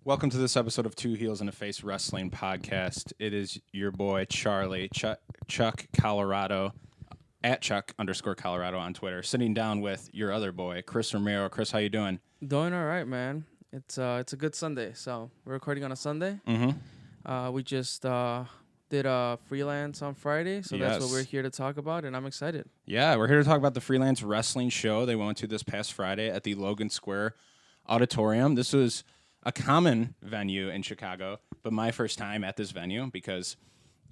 Welcome to this episode of Two Heels and a Face Wrestling Podcast. It is your boy, Charlie, Chuck Colorado, at Chuck_Colorado on Twitter, sitting down with your other boy, Chris Romero. Chris, how you doing? Doing all right, man. It's a good Sunday. So we're recording on a Sunday. Mm-hmm. We just did a freelance on Friday, so that's what we're here to talk about, and I'm excited. Yeah, we're here to talk about the Freelance Wrestling show they went to this past Friday at the Logan Square Auditorium. This was a common venue in Chicago, but my first time at this venue because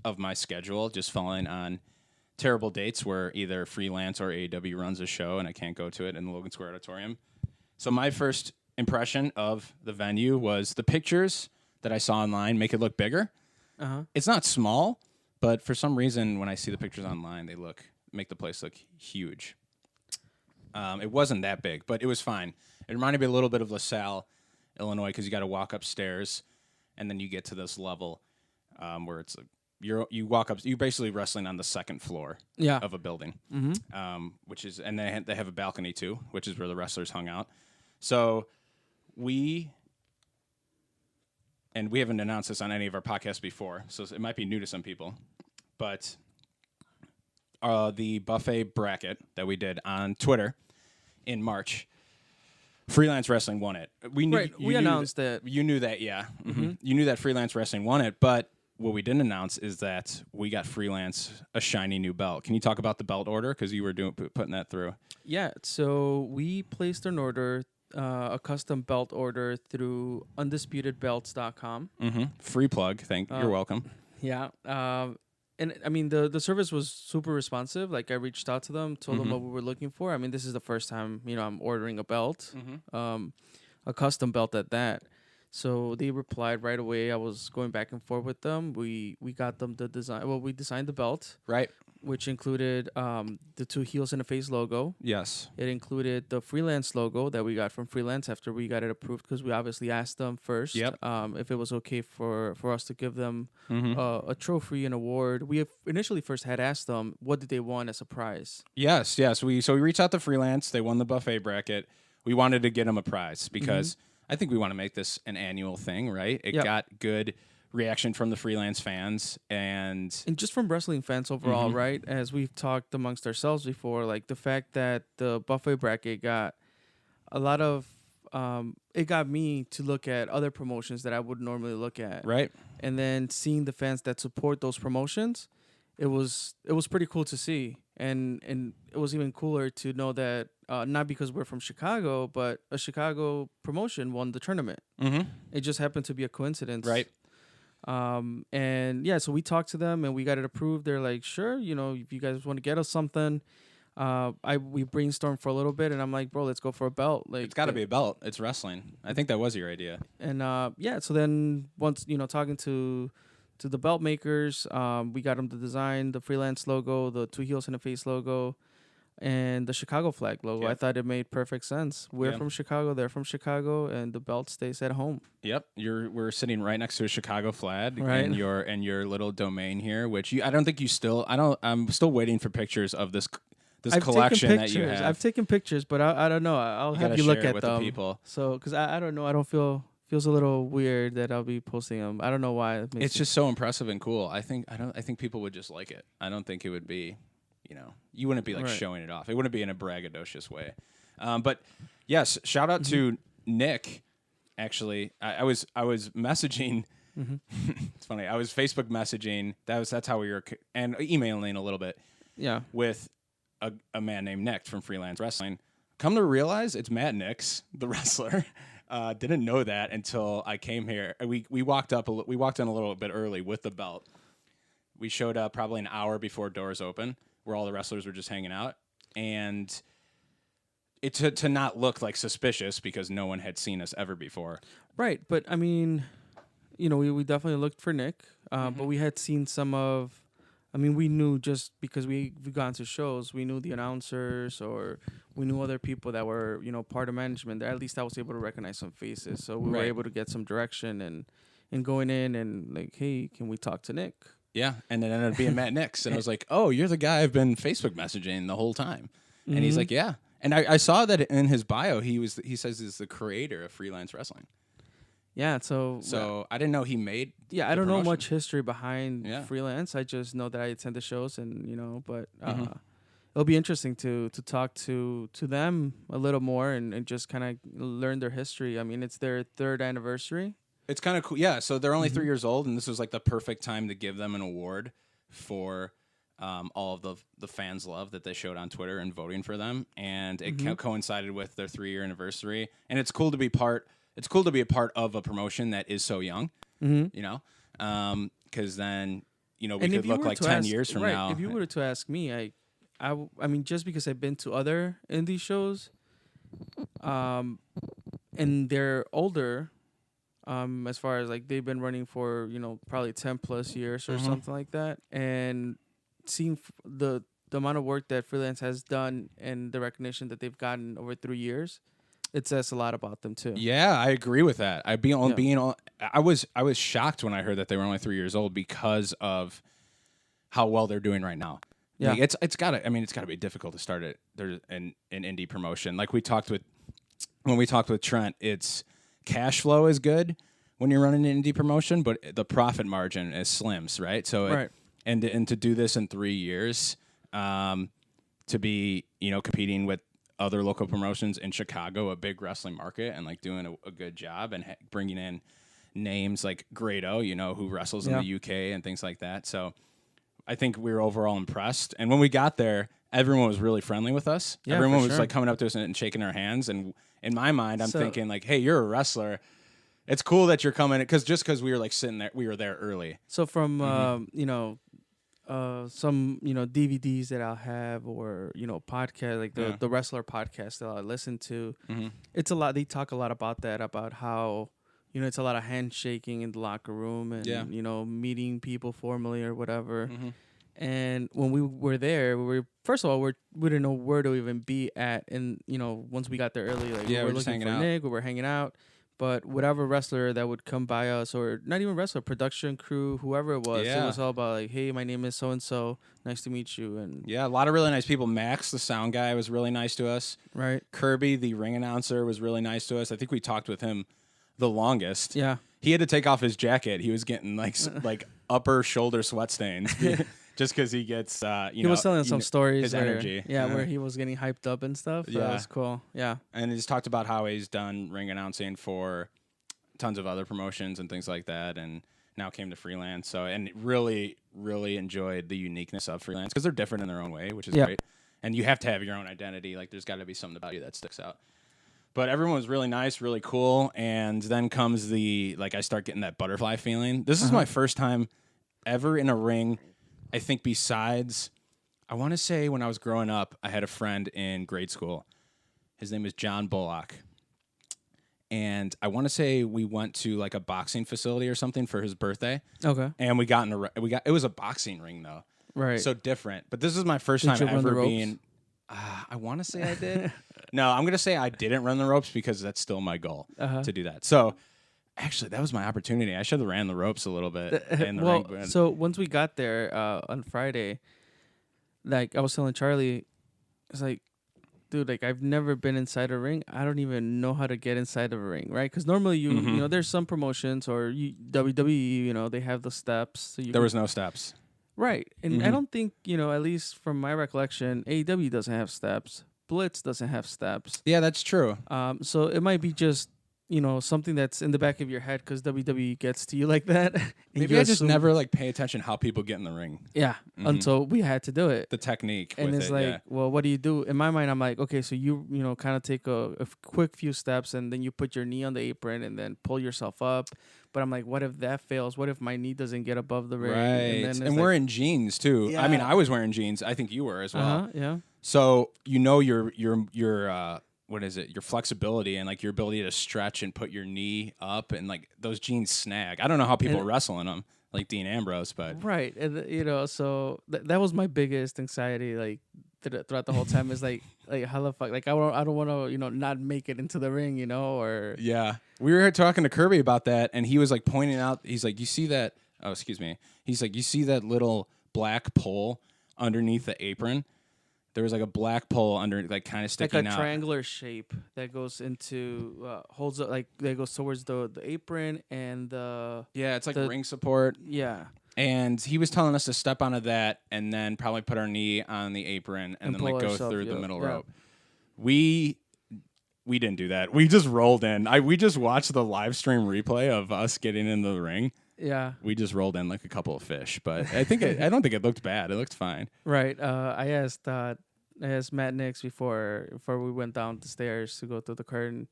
of my schedule just falling on terrible dates where either Freelance or AEW runs a show and I can't go to it in the Logan Square Auditorium. So my first impression of the venue was the pictures that I saw online make it look bigger. It's not small, but for some reason when I see the pictures online, they make the place look huge. It wasn't that big, but it was fine. It reminded me a little bit of LaSalle, Illinois, because you got to walk upstairs, and then you get to this level where it's you walk up. You're basically wrestling on the second floor of a building, which is, and they have a balcony too, which is where the wrestlers hung out. So we haven't announced this on any of our podcasts before, so it might be new to some people, but the buffet bracket that we did on Twitter in March. Freelance Wrestling won it. We announced that. You knew that, yeah. Mm-hmm. You knew that Freelance Wrestling won it, but what we didn't announce is that we got Freelance a shiny new belt. Can you talk about the belt order? Because you were putting that through. Yeah, so we placed an order, a custom belt order through undisputedbelts.com. Mm-hmm. Free plug. You're welcome. Yeah. And I mean, the service was super responsive. Like, I reached out to them, told them what we were looking for. I mean, this is the first time, I'm ordering a belt, a custom belt at that. So they replied right away. I was going back and forth with them. We got them the design. Well, we designed the belt. Right. Which included the two heels and a face logo. Yes. It included the Freelance logo that we got from Freelance after we got it approved, because we obviously asked them first if it was okay for us to give them a trophy, an award. We initially first had asked them what did they want as a prize. Yes. So we reached out to Freelance. They won the buffet bracket. We wanted to get them a prize because I think we want to make this an annual thing, right? It got good reaction from the Freelance fans and just from wrestling fans overall, right? As we've talked amongst ourselves before, like the fact that the buffet bracket got a lot of it got me to look at other promotions that I would normally look at, right? And then seeing the fans that support those promotions, it was pretty cool to see, and it was even cooler to know that not because we're from Chicago, but a Chicago promotion won the tournament. It just happened to be a coincidence, right? And yeah, so we talked to them and we got it approved. They're like, sure, if you guys want to get us something, we brainstormed for a little bit, and I'm like, bro, let's go for a belt. Like, it's got to be a belt. It's wrestling. I think that was your idea. And so then once talking to the belt makers, we got them to design the Freelance logo, the two heels and a face logo, and the Chicago flag logo. I thought it made perfect sense. We're from Chicago, they're from Chicago, and the belt stays at home. Yep, we're sitting right next to a Chicago flag, right? And your little domain here, which I'm still waiting for pictures of this collection that you have. I've taken pictures, but I don't know. I'll have you look at with them. The people. So, because I don't know, I don't feels a little weird that I'll be posting them. I don't know why. It's just so impressive and cool. I think people would just like it. I don't think it would be. You wouldn't be showing it off. It wouldn't be in a braggadocious way. But yes, shout out to Nick. Actually, I was messaging. It's funny. I was Facebook messaging. That's how we were, and emailing a little bit. Yeah. With a man named Nick from Freelance Wrestling. Come to realize it's Matt Nix, the wrestler. Didn't know that until I came here. We walked in a little bit early with the belt. We showed up probably an hour before doors open, where all the wrestlers were just hanging out, and it to not look like suspicious because no one had seen us ever before. Right, but I mean, we definitely looked for Nick, but we had seen we knew just because we've gone to shows, we knew the announcers or we knew other people that were, part of management. At least I was able to recognize some faces, so we were able to get some direction and going in and like, hey, can we talk to Nick? Yeah, and it ended up being Matt Nix, and I was like, oh, you're the guy I've been Facebook messaging the whole time. And he's like, yeah. And I saw that in his bio, he says he's the creator of Freelance Wrestling. Yeah, So I didn't know he made. yeah, I the don't know promotion. much history behind Yeah. Freelance. I just know that I attend the shows, and but Mhm. it'll be interesting to talk to them a little more and just kind of learn their history. I mean, it's their 3rd anniversary. It's kind of cool. Yeah, so they're only Mhm. 3 years old, and this was like the perfect time to give them an award for all of the fans' love that they showed on Twitter and voting for them. And it coincided with their 3-year anniversary. And it's cool to be part. It's cool to be a part of a promotion that is so young. Mm-hmm. You know, because then we And could if you look were like to 10 ask, years from right, now. if you were to ask me, I mean, just because I've been to other indie shows, and they're older, as far as like they've been running for probably 10+ years or something like that, and seeing the amount of work that Freelance has done and the recognition that they've gotten over 3 years, it says a lot about them too. Yeah, I agree with that. Yeah. I was shocked when I heard that they were only 3 years old because of how well they're doing right now. Yeah. Like it's gotta be difficult to start it. There's an indie promotion. Like when we talked with Trent, it's cash flow is good when you're running an indie promotion, but the profit margin is slims, right? So Right. And to do this in 3 years, to be competing with other local promotions in Chicago, a big wrestling market, and like doing a good job and bringing in names like Grado, who wrestles in the UK and things like that. So I think we were overall impressed. And when we got there, everyone was really friendly with us. Yeah, Everyone for was sure. like coming up to us and shaking our hands. And in my mind, I'm So- thinking like, hey, you're a wrestler. It's cool that you're coming because we were like sitting there, we were there early. So from some DVDs that I'll have, or podcast, like the wrestler podcast that I listen to, it's a lot. They talk a lot about that, about how it's a lot of handshaking in the locker room and meeting people formally or whatever. And when we were there, first of all, we didn't know where to even be at, and once we got there early, like we were just looking hanging for out. Nick, we were hanging out. But whatever wrestler that would come by us, or not even wrestler, production crew, whoever it was all about like, hey, my name is so and so, nice to meet you, and Yeah, a lot of really nice people. Max, the sound guy, was really nice to us. right, Kirby, the ring announcer, was really nice to us. I think we talked with him the longest. yeah. He had to take off his jacket. He was getting like upper shoulder sweat stains just because he gets He was telling some stories, his where, energy. where he was getting hyped up and stuff. So that was cool. Yeah, And he just talked about how he's done ring announcing for tons of other promotions and things like that, and now came to Freelance. So, and really, really enjoyed the uniqueness of Freelance because they're different in their own way, which is great. And you have to have your own identity. Like, there's got to be something about you that sticks out. But everyone was really nice, really cool. And then comes I start getting that butterfly feeling. This is my first time ever in a ring. I think besides, I want to say when I was growing up, I had a friend in grade school. His name is John Bullock. And I want to say we went to like a boxing facility or something for his birthday. okay, And it was a boxing ring though. right. So different. But this is my first Did time you run the ever ropes? being. I want to say I did. No, I'm going to say I didn't run the ropes because that's still my goal to do that. So actually, that was my opportunity. I should have ran the ropes a little bit in the ring. But so once we got there on Friday, like I was telling Charlie, it's like, dude, like I've never been inside a ring. I don't even know how to get inside of a ring, right? Because normally there's some promotions or WWE, they have the steps. So there was no steps. Right. And I don't think, at least from my recollection, AEW doesn't have steps. Blitz doesn't have steps. Yeah, that's true. So it might be just, something that's in the back of your head because WWE gets to you like that. Maybe I just never like pay attention how people get in the ring. Yeah, until we had to do it. The technique. And with it's it, like, yeah. well, what do you do? In my mind, I'm like, okay, so you kind of take a quick few steps and then you put your knee on the apron and then pull yourself up. But I'm like, what if that fails? What if my knee doesn't get above the ring? Right. And, And we're in jeans too. Yeah. I mean, I was wearing jeans. I think you were as well. yeah. So your what is it? Your flexibility and like your ability to stretch and put your knee up and like those jeans snag. I don't know how people wrestle in them, like Dean Ambrose, but Right. And, so that was my biggest anxiety, like throughout the whole time is like how the fuck, like I don't want to, not make it into the ring, or yeah. We were talking to Kirby about that, and he was like pointing out. He's like, "You see that? Oh, excuse me." He's like, "You see that little black pole underneath the apron? There was like a black pole under, like kind of sticking like a out. triangular shape that goes into holds up, like that goes towards the apron and the Yeah, it's like ring support. yeah. And he was telling us to step onto that and then probably put our knee on the apron and then like go through the middle rope. We didn't do that. We just rolled in. We just watched the live stream replay of us getting in the ring. Yeah. We just rolled in like a couple of fish, but I don't think it looked bad. It looked fine. Right. I asked Matt Nix before we went down the stairs to go through the curtain,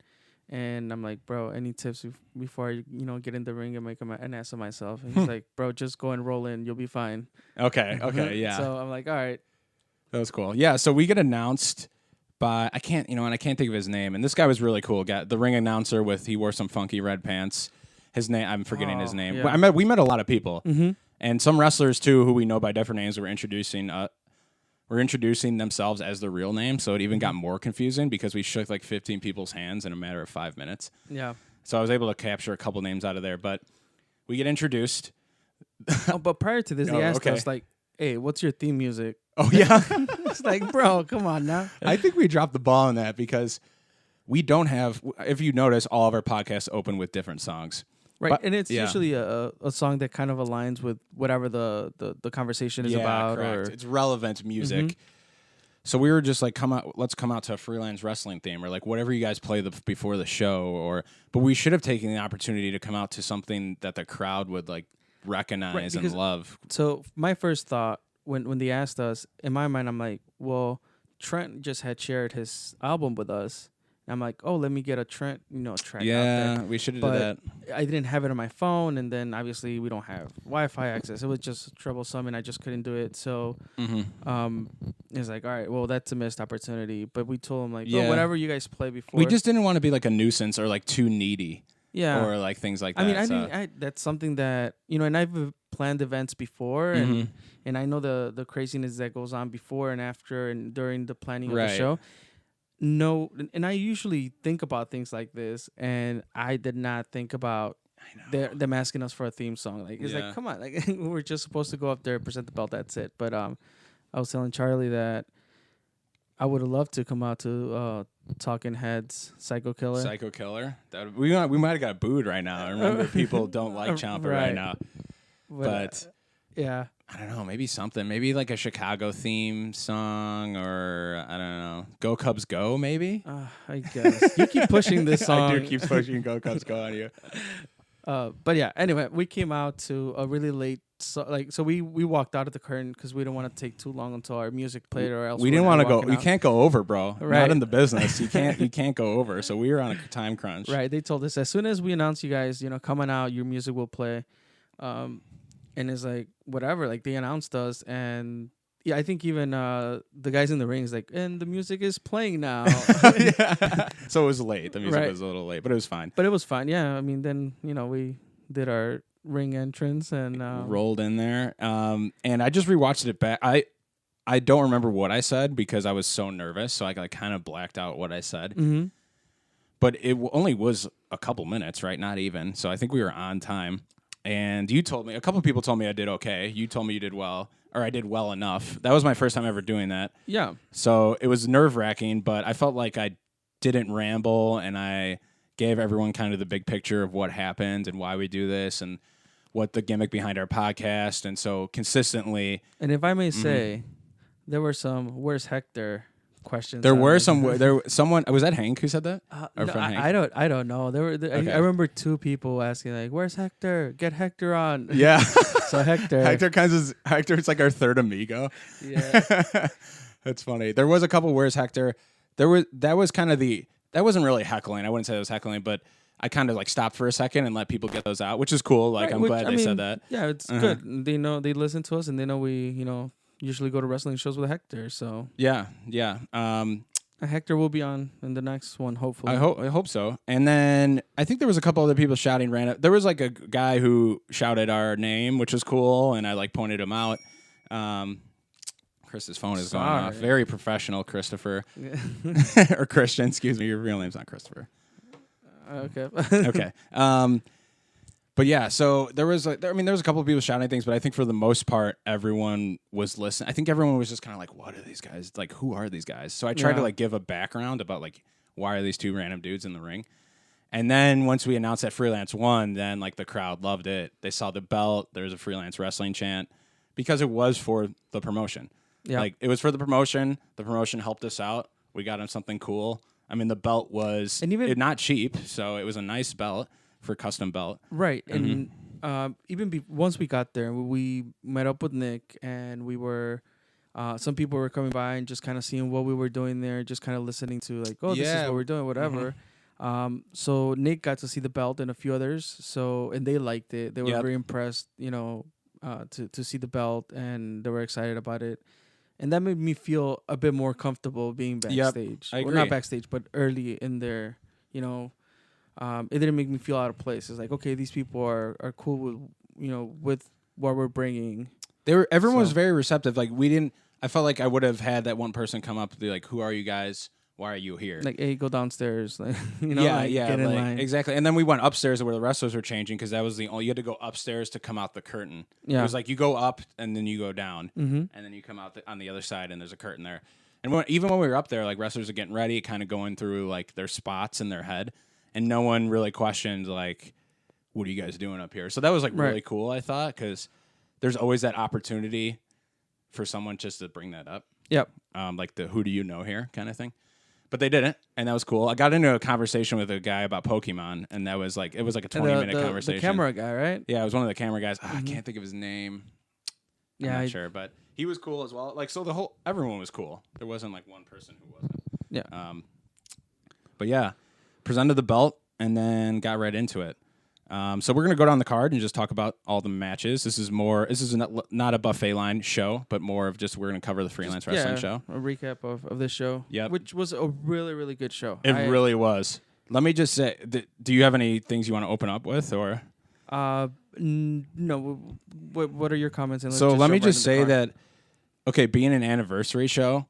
and I'm like, bro, any tips before I get in the ring and make an ass of myself? And he's like, bro, just go and roll in, you'll be fine. Okay, yeah. So I'm like, all right. That was cool. Yeah, so we get announced by I can't think of his name, and this guy was really cool. The ring announcer he wore some funky red pants. His name, I'm forgetting his name. Yeah. We met a lot of people, and some wrestlers too who we know by different names were introducing themselves as their real name. So it even got more confusing because we shook like 15 people's hands in a matter of 5 minutes. Yeah. So I was able to capture a couple names out of there, but we get introduced. But prior to this, they asked us like, "Hey, what's your theme music?" Oh yeah, it's like, bro, come on now. I think we dropped the ball on that because we don't have. If you notice, all of our podcasts open with different songs. Right, but, and it's usually a song that kind of aligns with whatever the conversation is about. Correct. It's relevant music. So we were just like, let's come out to a Freelance Wrestling theme, or like whatever you guys play before the show, but we should have taken the opportunity to come out to something that the crowd would like recognize and love. So my first thought when they asked us, in my mind, I'm like, well, Trent just had shared his album with us. I'm like, oh, let me get a Trent, track. Yeah, out there. We should have done that. I didn't have it on my phone, and then obviously we don't have Wi-Fi access. It was just troublesome, and I just couldn't do it. So, it's like, all right, well, that's a missed opportunity. But we told him like, oh, whatever you guys play before. We just didn't want to be like a nuisance or like too needy. Yeah, or like things like that. I mean, that's something that and I've planned events before, and I know the craziness that goes on before and after and during the planning of the show. No, and I usually think about things like this, and I did not think about them asking us for a theme song. Like it's like, come on, like we're just supposed to go up there, present the belt, that's it. But I was telling Charlie that I would have loved to come out to Talking Heads, Psycho Killer. Psycho Killer. We might have got booed right now. I remember people don't like Ciampa right now, but yeah. I don't know, maybe something. Maybe like a Chicago theme song, or I don't know. Go Cubs Go, maybe? I guess. You keep pushing this song. I do keep pushing Go Cubs Go on you. But yeah, anyway, we came out to a really late... So we walked out of the curtain because we didn't want to take too long until our music played, or else we didn't want to go. out. You can't go over, bro. Right. Not in the business. You can't go over. So we were on a time crunch. Right. They told us as soon as we announce you guys, coming out, your music will play. And it's like, whatever, like they announced us, and yeah, I think even the guys in the ring is like, and the music is playing now. Yeah. So it was late. The music was a little late, but it was fine. But it was fine. Yeah. I mean, then, we did our ring entrance and rolled in there. And I just rewatched it back. I don't remember what I said because I was so nervous, so I kind of blacked out what I said. Mm-hmm. But it only was a couple minutes, right? Not even. So I think we were on time. And you told me, a couple of people told me I did okay. You told me you did well, or I did well enough. That was my first time ever doing that. Yeah. So it was nerve-wracking, but I felt like I didn't ramble, and I gave everyone kind of the big picture of what happened and why we do this and what the gimmick behind our podcast. And so consistently... And if I may say, there were some, where's Hector questions. There were some. Someone was that Hank who said that? No, I don't know. Okay. I remember two people asking like, "Where's Hector? Get Hector on." Yeah. So Hector's like our third amigo. Yeah. That's funny. There was a couple. Where's Hector? That wasn't really heckling. I wouldn't say it was heckling, but I kind of like stopped for a second and let people get those out, which is cool. Like I'm glad they said that. Yeah, it's good. They know, they listen to us, and they know we usually go to wrestling shows with Hector. So yeah. Hector will be on in the next one, hopefully. I hope so. And then I think there was a couple other people shouting random. There was like a guy who shouted our name, which was cool, and I like pointed him out. Chris's phone is going off. Very professional, Christopher. Or Christian, excuse me. Your real name's not Christopher. Okay. Okay. But But yeah, so there was a couple of people shouting things, but I think for the most part, everyone was listening. I think everyone was just kind of like, "What are these guys? Like, who are these guys?" So I tried to like give a background about like why are these two random dudes in the ring. And then once we announced that Freelance won, then like the crowd loved it. They saw the belt. There was a Freelance Wrestling chant because it was for the promotion. Yeah, like it was for the promotion. The promotion helped us out. We got him something cool. I mean, the belt was not cheap, so it was a nice belt for custom belt. Right. And once we got there, we met up with Nick, and we were some people were coming by and just kind of seeing what we were doing there, just kind of listening to like, oh, this is what we're doing, whatever. So Nick got to see the belt and a few others, and they liked it. They were very impressed, to see the belt, and they were excited about it. And that made me feel a bit more comfortable being backstage. I agree. Well, not backstage, but early in there, it didn't make me feel out of place. It's like, okay, these people are cool with what we're bringing. Everyone was very receptive. Like I felt like I would have had that one person come up and be like, "Who are you guys? Why are you here?" Like, hey, go downstairs. Like, get in line. Exactly. And then we went upstairs where the wrestlers were changing because that was you had to go upstairs to come out the curtain. Yeah. It was like you go up and then you go down, and then you come out on the other side and there's a curtain there. And even when we were up there, like wrestlers are getting ready, kind of going through like their spots in their head, and no one really questioned like, "What are you guys doing up here?" So that was like really cool, I thought, because there's always that opportunity for someone just to bring that up. Yep. Like the "Who do you know here?" kind of thing. But they didn't, and that was cool. I got into a conversation with a guy about Pokemon, and it was like a 20-minute conversation. The camera guy, right? Yeah, it was one of the camera guys. I can't think of his name. I'm not sure, but he was cool as well. Like, so everyone was cool. There wasn't like one person who wasn't. Yeah. But yeah, presented the belt and then got right into it. So we're gonna go down the card and just talk about all the matches. This is not a buffet line show, but more of just we're gonna cover the Freelance Wrestling show. A recap of this show. Yeah, which was a really, really good show. It really was. Let me just say, do you have any things you want to open up with, or? No. What are your comments? And so let me just say that, okay, being an anniversary show,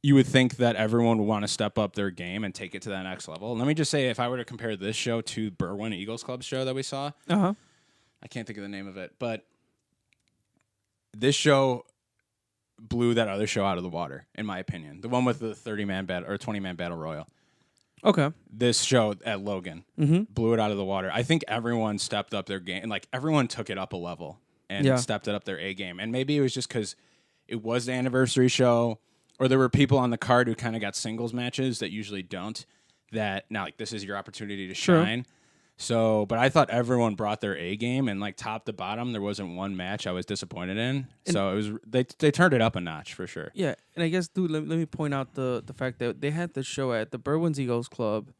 you would think that everyone would want to step up their game and take it to that next level. Let me just say, if I were to compare this show to Berwyn Eagles Club's show that we saw, I can't think of the name of it, but this show blew that other show out of the water, in my opinion. The one with the 30-man battle or 20-man battle royal. Okay. This show at Logan blew it out of the water. I think everyone stepped up their game, and like everyone took it up a level and stepped it up their A game. And maybe it was just because it was the anniversary show, or there were people on the card who kind of got singles matches that usually don't. That now, like, this is your opportunity to shine. So, but I thought everyone brought their A game, and like top to bottom, there wasn't one match I was disappointed in. And so it was they turned it up a notch for sure. Yeah, and I guess, dude, let me point out the fact that they had the show at the Berwyn Eagles Club,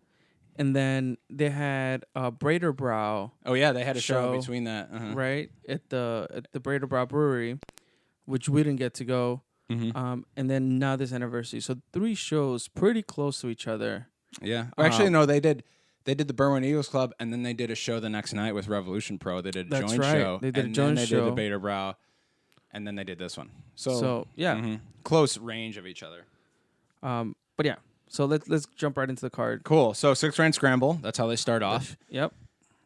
and then they had Braider Brow. Oh yeah, they had a show between that, right at the Braider Brow Brewery, which we didn't get to go. And then now this anniversary, so 3 shows pretty close to each other. Yeah, actually, no, they did. They did the Berwyn Eagles Club, and then they did a show the next night with Revolution Pro. They did a joint show. They did a joint show. They did the Bader Brow, and then they did this one. So yeah, close range of each other. But yeah, so let's jump right into the card. Cool. So 6-man scramble. That's how they start off. Yep.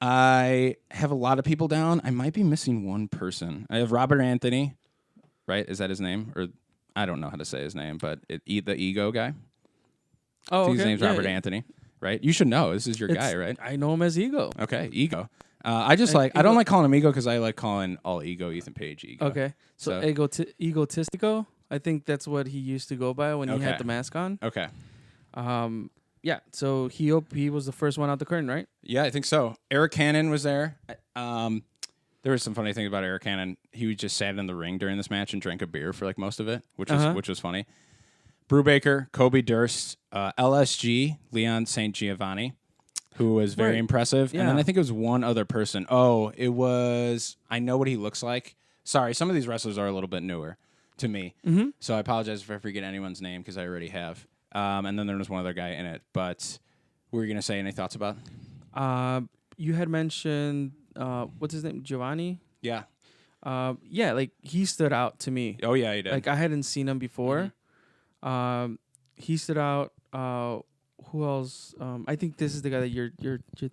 I have a lot of people down. I might be missing one person. I have Robert Anthony. Right? Is that his name? Or I don't know how to say his name, but the ego guy. Oh, okay. His name's Robert Anthony. Right? You should know. This is your guy, right? I know him as Ego. Okay, Ego. I don't like calling him Ego because I like calling all Ego Ethan Page Ego. Okay. So Egotistico, I think that's what he used to go by when he had the mask on. Okay. Yeah, so he was the first one out the curtain, right? Yeah, I think so. Eric Cannon was there. There was some funny things about Eric Cannon. He just sat in the ring during this match and drank a beer for like most of it, which was funny. Brubaker, Kobe Durst, LSG, Leon St. Giovanni, who was very impressive. Yeah. And then I think it was one other person. Oh, it was, I know what he looks like. Sorry, some of these wrestlers are a little bit newer to me. So I apologize if I forget anyone's name because I already have. And then there was one other guy in it. But were you going to say any thoughts about? You had mentioned, what's his name? Giovanni? Yeah. Yeah, like he stood out to me. Oh, yeah, he did. Like I hadn't seen him before. He stood out. who else? I think this is the guy that you're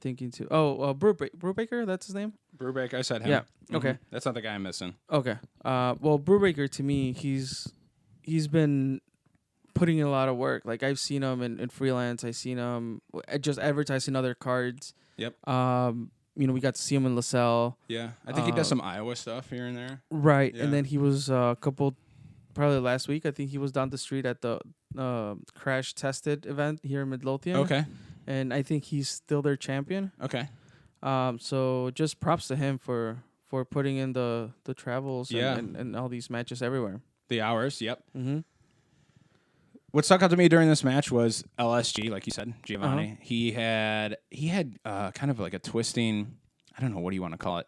thinking to. Oh, Brubaker, that's his name. Brubaker, I said him. Yeah. Mm-hmm. Okay. That's not the guy I'm missing. Okay. Well, Brubaker to me, he's been putting in a lot of work. Like I've seen him in freelance. I've seen him just advertising other cards. Yep. We got to see him in LaSalle. Yeah, I think he does some Iowa stuff here and there. Right, Yeah. and then he was probably last week. I think he was down the street at the Crash Tested event here in Midlothian. Okay. And I think he's still their champion. Okay. So just props to him for putting in the travels Yeah. and all these matches everywhere. The hours, yep. Mm-hmm. What stuck out to me during this match was LSG, like you said, Giovanni. Uh-huh. He had kind of like a twisting, I don't know, what do you want to call it?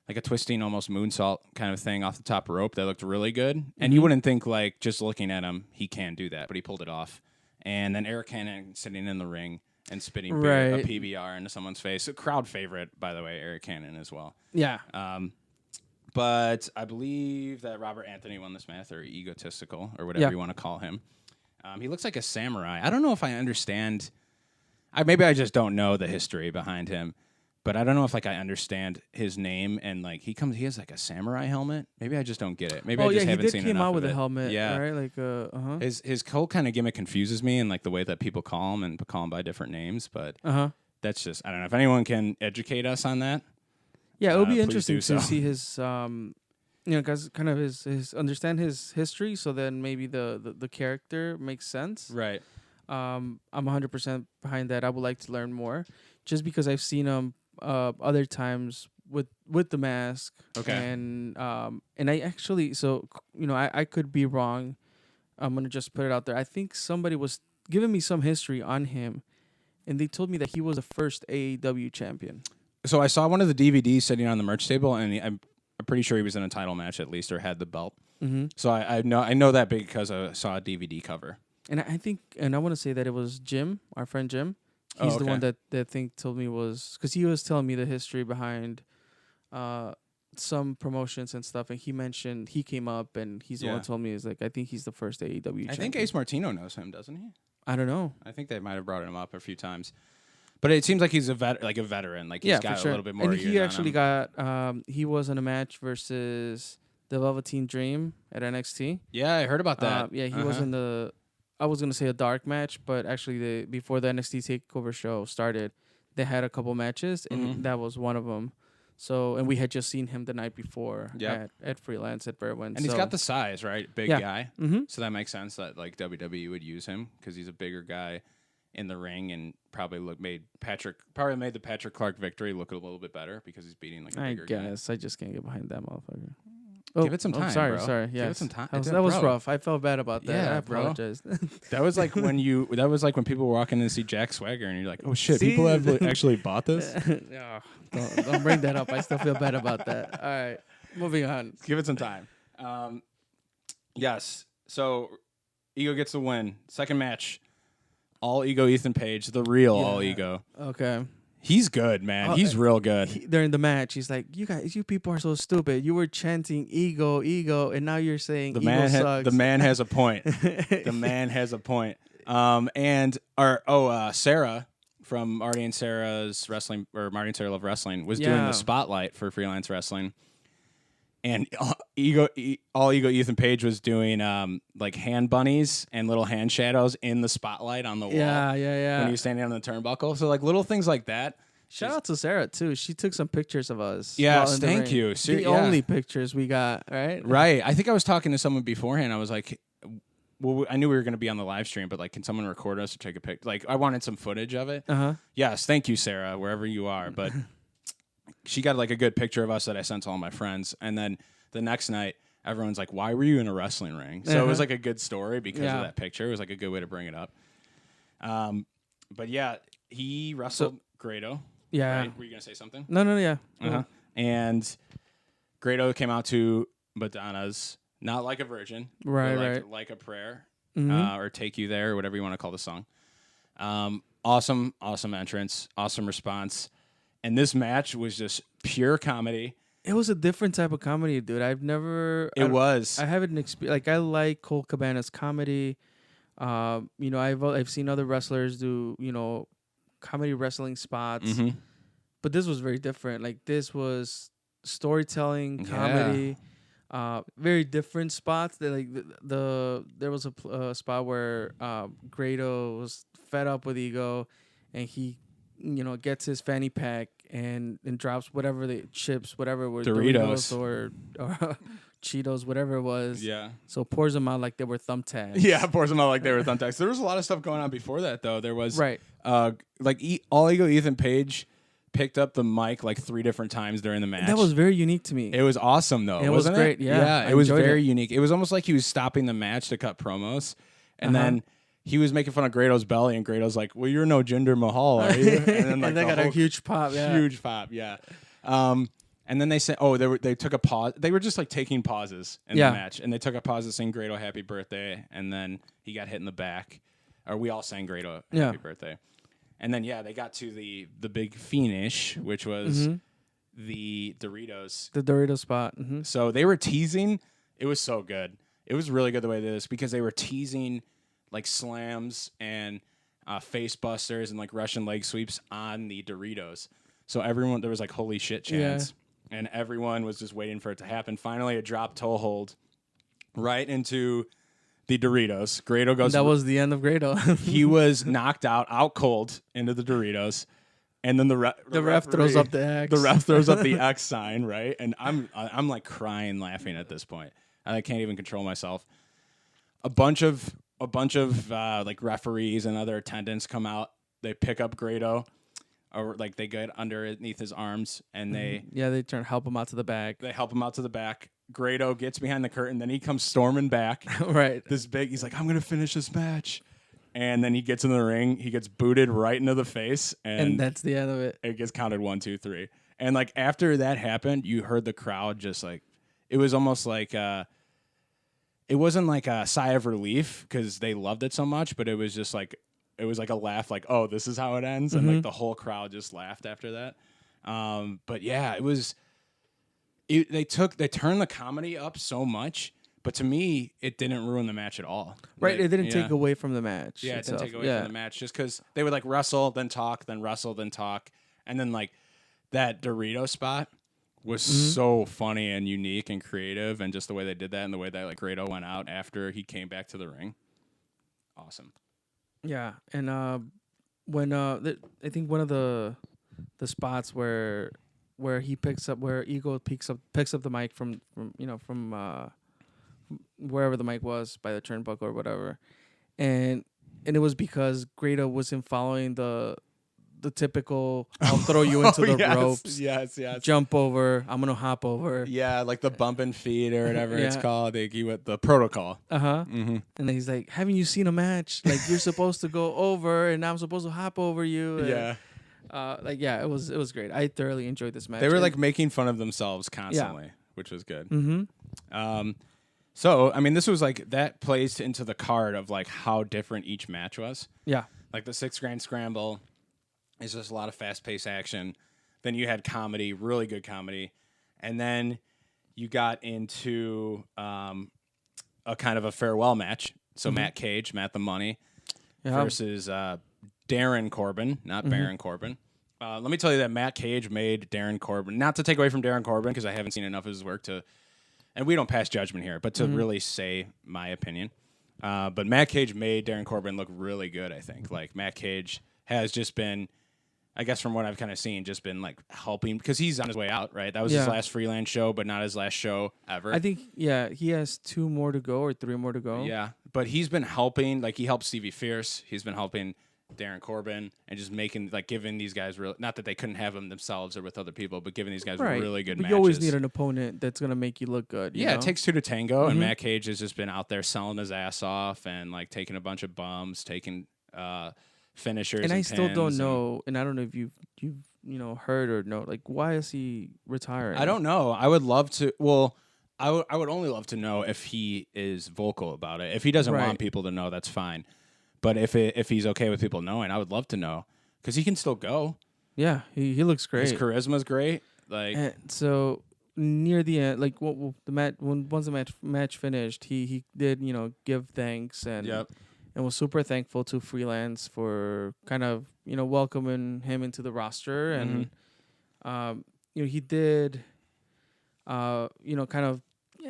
Like a twisting, almost moonsault kind of thing off the top rope that looked really good. And you wouldn't think, like, just looking at him, he can do that, but he pulled it off. And then Eric Cannon sitting in the ring and spitting beer, a PBR into someone's face. A crowd favorite, by the way, Eric Cannon as well. Yeah. But I believe that Robert Anthony won this match, or egotistical, or whatever you want to call him. He looks like a samurai. I don't know if I understand. Maybe I just don't know the history behind him, but I don't know if like I understand his name and like he has like a samurai helmet. Maybe I just don't get it. Maybe I just haven't seen enough of it. He came out with a helmet. Yeah, right. Like His whole kind of gimmick confuses me and like the way that people call him and call him by different names. But that's just I don't know if anyone can educate us on that. Yeah, it would be please interesting do so. to see his guys kind of his understand his history, so then maybe the character makes sense. Right. I'm 100% behind that. I would like to learn more, just because I've seen him other times with the mask. Okay. And I actually, I could be wrong. I'm gonna just put it out there. I think somebody was giving me some history on him, and they told me that he was the first AEW champion. So I saw one of the DVDs sitting on the merch table, and I'm pretty sure he was in a title match at least, or had the belt. Mm-hmm. So I know that because I saw a DVD cover. And I think, and I want to say that it was Jim, our friend Jim. He's the one that I think told me was, because he was telling me the history behind some promotions and stuff, and he mentioned he came up, and he's the one who told me, is like, I think he's the first AEW champion. I think Ace Martino knows him, doesn't he? I don't know. I think they might have brought him up a few times. But it seems like he's a veteran. Like he's got a little bit more. And he actually got he was in a match versus the Velveteen Dream at NXT. Yeah, I heard about that. He was in the. I was gonna say a dark match, but actually, before the NXT Takeover show started, they had a couple matches, and that was one of them. So, and we had just seen him the night before at Freelance at Berwyn. And he's got the size, right? Big guy. Mm-hmm. So that makes sense that like WWE would use him because he's a bigger guy in the ring, and probably made the Patrick Clark victory look a little bit better because he's beating like a bigger guy. I guess I just can't get behind that motherfucker. Give it some time. Sorry. Bro. Yeah, Give it some time. That was rough. I felt bad about that. Yeah, I apologize. That was like when people were walking in to see Jack Swagger, and you're like, oh shit, people have actually bought this. Yeah, don't bring that up. I still feel bad about that. All right, moving on. Give it some time. Yes. So Ego gets the win. Second match. All Ego Ethan Page, the real All Ego. Okay. He's good, man. He's real good. During the match, he's like, you people are so stupid. You were chanting ego, and now you're saying ego sucks. The man has a point. The man has a point. And Sarah from Marty and Sarah's Wrestling, or Marty and Sarah Love Wrestling, was doing the spotlight for Freelance Wrestling. And All Ego Ethan Page was doing like hand bunnies and little hand shadows in the spotlight on the wall. Yeah. When he was standing on the turnbuckle. So like little things like that. Shout out to Sarah too. She took some pictures of us. Yes, thank you. The only pictures we got, right? Right. I think I was talking to someone beforehand. I was like, well, I knew we were going to be on the live stream, but like, can someone record us or take a picture? Like, I wanted some footage of it. Yes, thank you, Sarah, wherever you are. But she got like a good picture of us that I sent to all my friends. And then the next night, everyone's like, why were you in a wrestling ring? So it was like a good story because of that picture. It was like a good way to bring it up. But yeah, he wrestled Grado. Yeah. Right? Were you going to say something? No, yeah. And Grado came out to Madonna's Not Like a Virgin. Right. Like a Prayer. Or Take You There, or whatever you want to call the song. Awesome entrance. Awesome response. And this match was just pure comedy. It was a different type of comedy, dude. I haven't experienced. Like, I like Cole Cabana's comedy. You know, I've seen other wrestlers do, you know, comedy wrestling spots, but this was very different. Like this was storytelling, comedy, very different spots. That like there was a spot where Grado was fed up with Ego, and he, you know, gets his fanny pack and drops whatever the chips, whatever were Doritos or Cheetos, whatever it was. Yeah. So pours them out like they were thumbtacks. Yeah, pours them out like they were thumbtacks. There was a lot of stuff going on before that, though. There was Right. like All Ego Ethan Page picked up the mic like 3 different times during the match. That was very unique to me. It was awesome, though. It wasn't was great. It? Yeah, it was very unique. It was almost like he was stopping the match to cut promos, and then he was making fun of Grado's belly, and Grado's like, "Well, you're no Jinder Mahal, are you?" And then like and they got a huge pop. Yeah. Huge pop. Yeah. And then they said, they took a pause. They were just like taking pauses in the match, and they took a pause to sing Grado Happy Birthday, and then he got hit in the back, or we all sang Grado Happy Birthday, and then they got to the big finish, which was the Doritos. The Dorito spot. So they were teasing. It was so good. It was really good the way they did this because they were teasing like slams and face busters and like Russian leg sweeps on the Doritos. So everyone, there was like holy shit chants. Yeah. And everyone was just waiting for it to happen. Finally, it dropped toe hold right into the Doritos. Grado goes. That was the end of Grado. He was knocked out cold into the Doritos, and then the ref throws up the X. The ref throws up the X sign, right? And I'm like crying, laughing at this point. I can't even control myself. A bunch of like referees and other attendants come out. They pick up Grado. Or like they get underneath his arms and they help him out to the back. They help him out to the back. Grado gets behind the curtain, then he comes storming back. Right. He's like, I'm gonna finish this match. And then he gets in the ring, he gets booted right into the face, and that's the end of it. It gets counted 1, 2, 3. And like after that happened, you heard the crowd just like it was almost like it wasn't like a sigh of relief because they loved it so much, but it was just like it was like a laugh, like, oh, this is how it ends. And like the whole crowd just laughed after that. But yeah, it was, they turned the comedy up so much, but to me, it didn't ruin the match at all. Right. It didn't take away from the match. Yeah, it didn't take away from the match just because they would like wrestle, then talk, then wrestle, then talk. And then like that Dorito spot was so funny and unique and creative. And just the way they did that and the way that like Grado went out after he came back to the ring. Awesome. Yeah, and when I think one of the spots where he picks up where Ego picks up the mic from wherever the mic was by the turnbuckle or whatever, and it was because Grado wasn't following the typical I'll throw you into the ropes. Yes. Jump over. I'm gonna hop over. Yeah, like the bumping feet or whatever it's called. The protocol. And then he's like, "Haven't you seen a match? Like you're supposed to go over, and I'm supposed to hop over you." And, it was great. I thoroughly enjoyed this match. They were like making fun of themselves constantly, which was good. So I mean, this was like that plays into the card of like how different each match was. Yeah, like the 6 Grand Scramble. It's just a lot of fast-paced action. Then you had comedy, really good comedy. And then you got into a kind of a farewell match. So Matt the Money, versus Darren Corbin, not Baron Corbin. Let me tell you that Matt Cage made Darren Corbin, not to take away from Darren Corbin, because I haven't seen enough of his work to, and we don't pass judgment here, but to really say my opinion. But Matt Cage made Darren Corbin look really good, I think. Like, Matt Cage has just been, I guess from what I've kind of seen, just been like helping because he's on his way out, right? That was his last freelance show, but not his last show ever. I think, he has 2 more to go or 3 more to go. Yeah, but he's been helping, like he helped Stevie Fierce. He's been helping Darren Corbin and just making, like giving these guys real, not that they couldn't have them themselves or with other people, but giving these guys really good matches. You always need an opponent that's going to make you look good. You know? It takes 2 to tango, and Matt Cage has just been out there selling his ass off and like taking a bunch of bums, taking finishers, and I still don't know, and I don't know if you've heard or know, like, why is he retiring? I don't know. I would love to. Well, I would only love to know if he is vocal about it. If he doesn't want people to know, that's fine. But if he's okay with people knowing, I would love to know because he can still go. Yeah, he looks great. His charisma's great. Like, and so near the end, like once the match finished, he did give thanks and and was super thankful to Freelance for kind of welcoming him into the roster. And he did kind of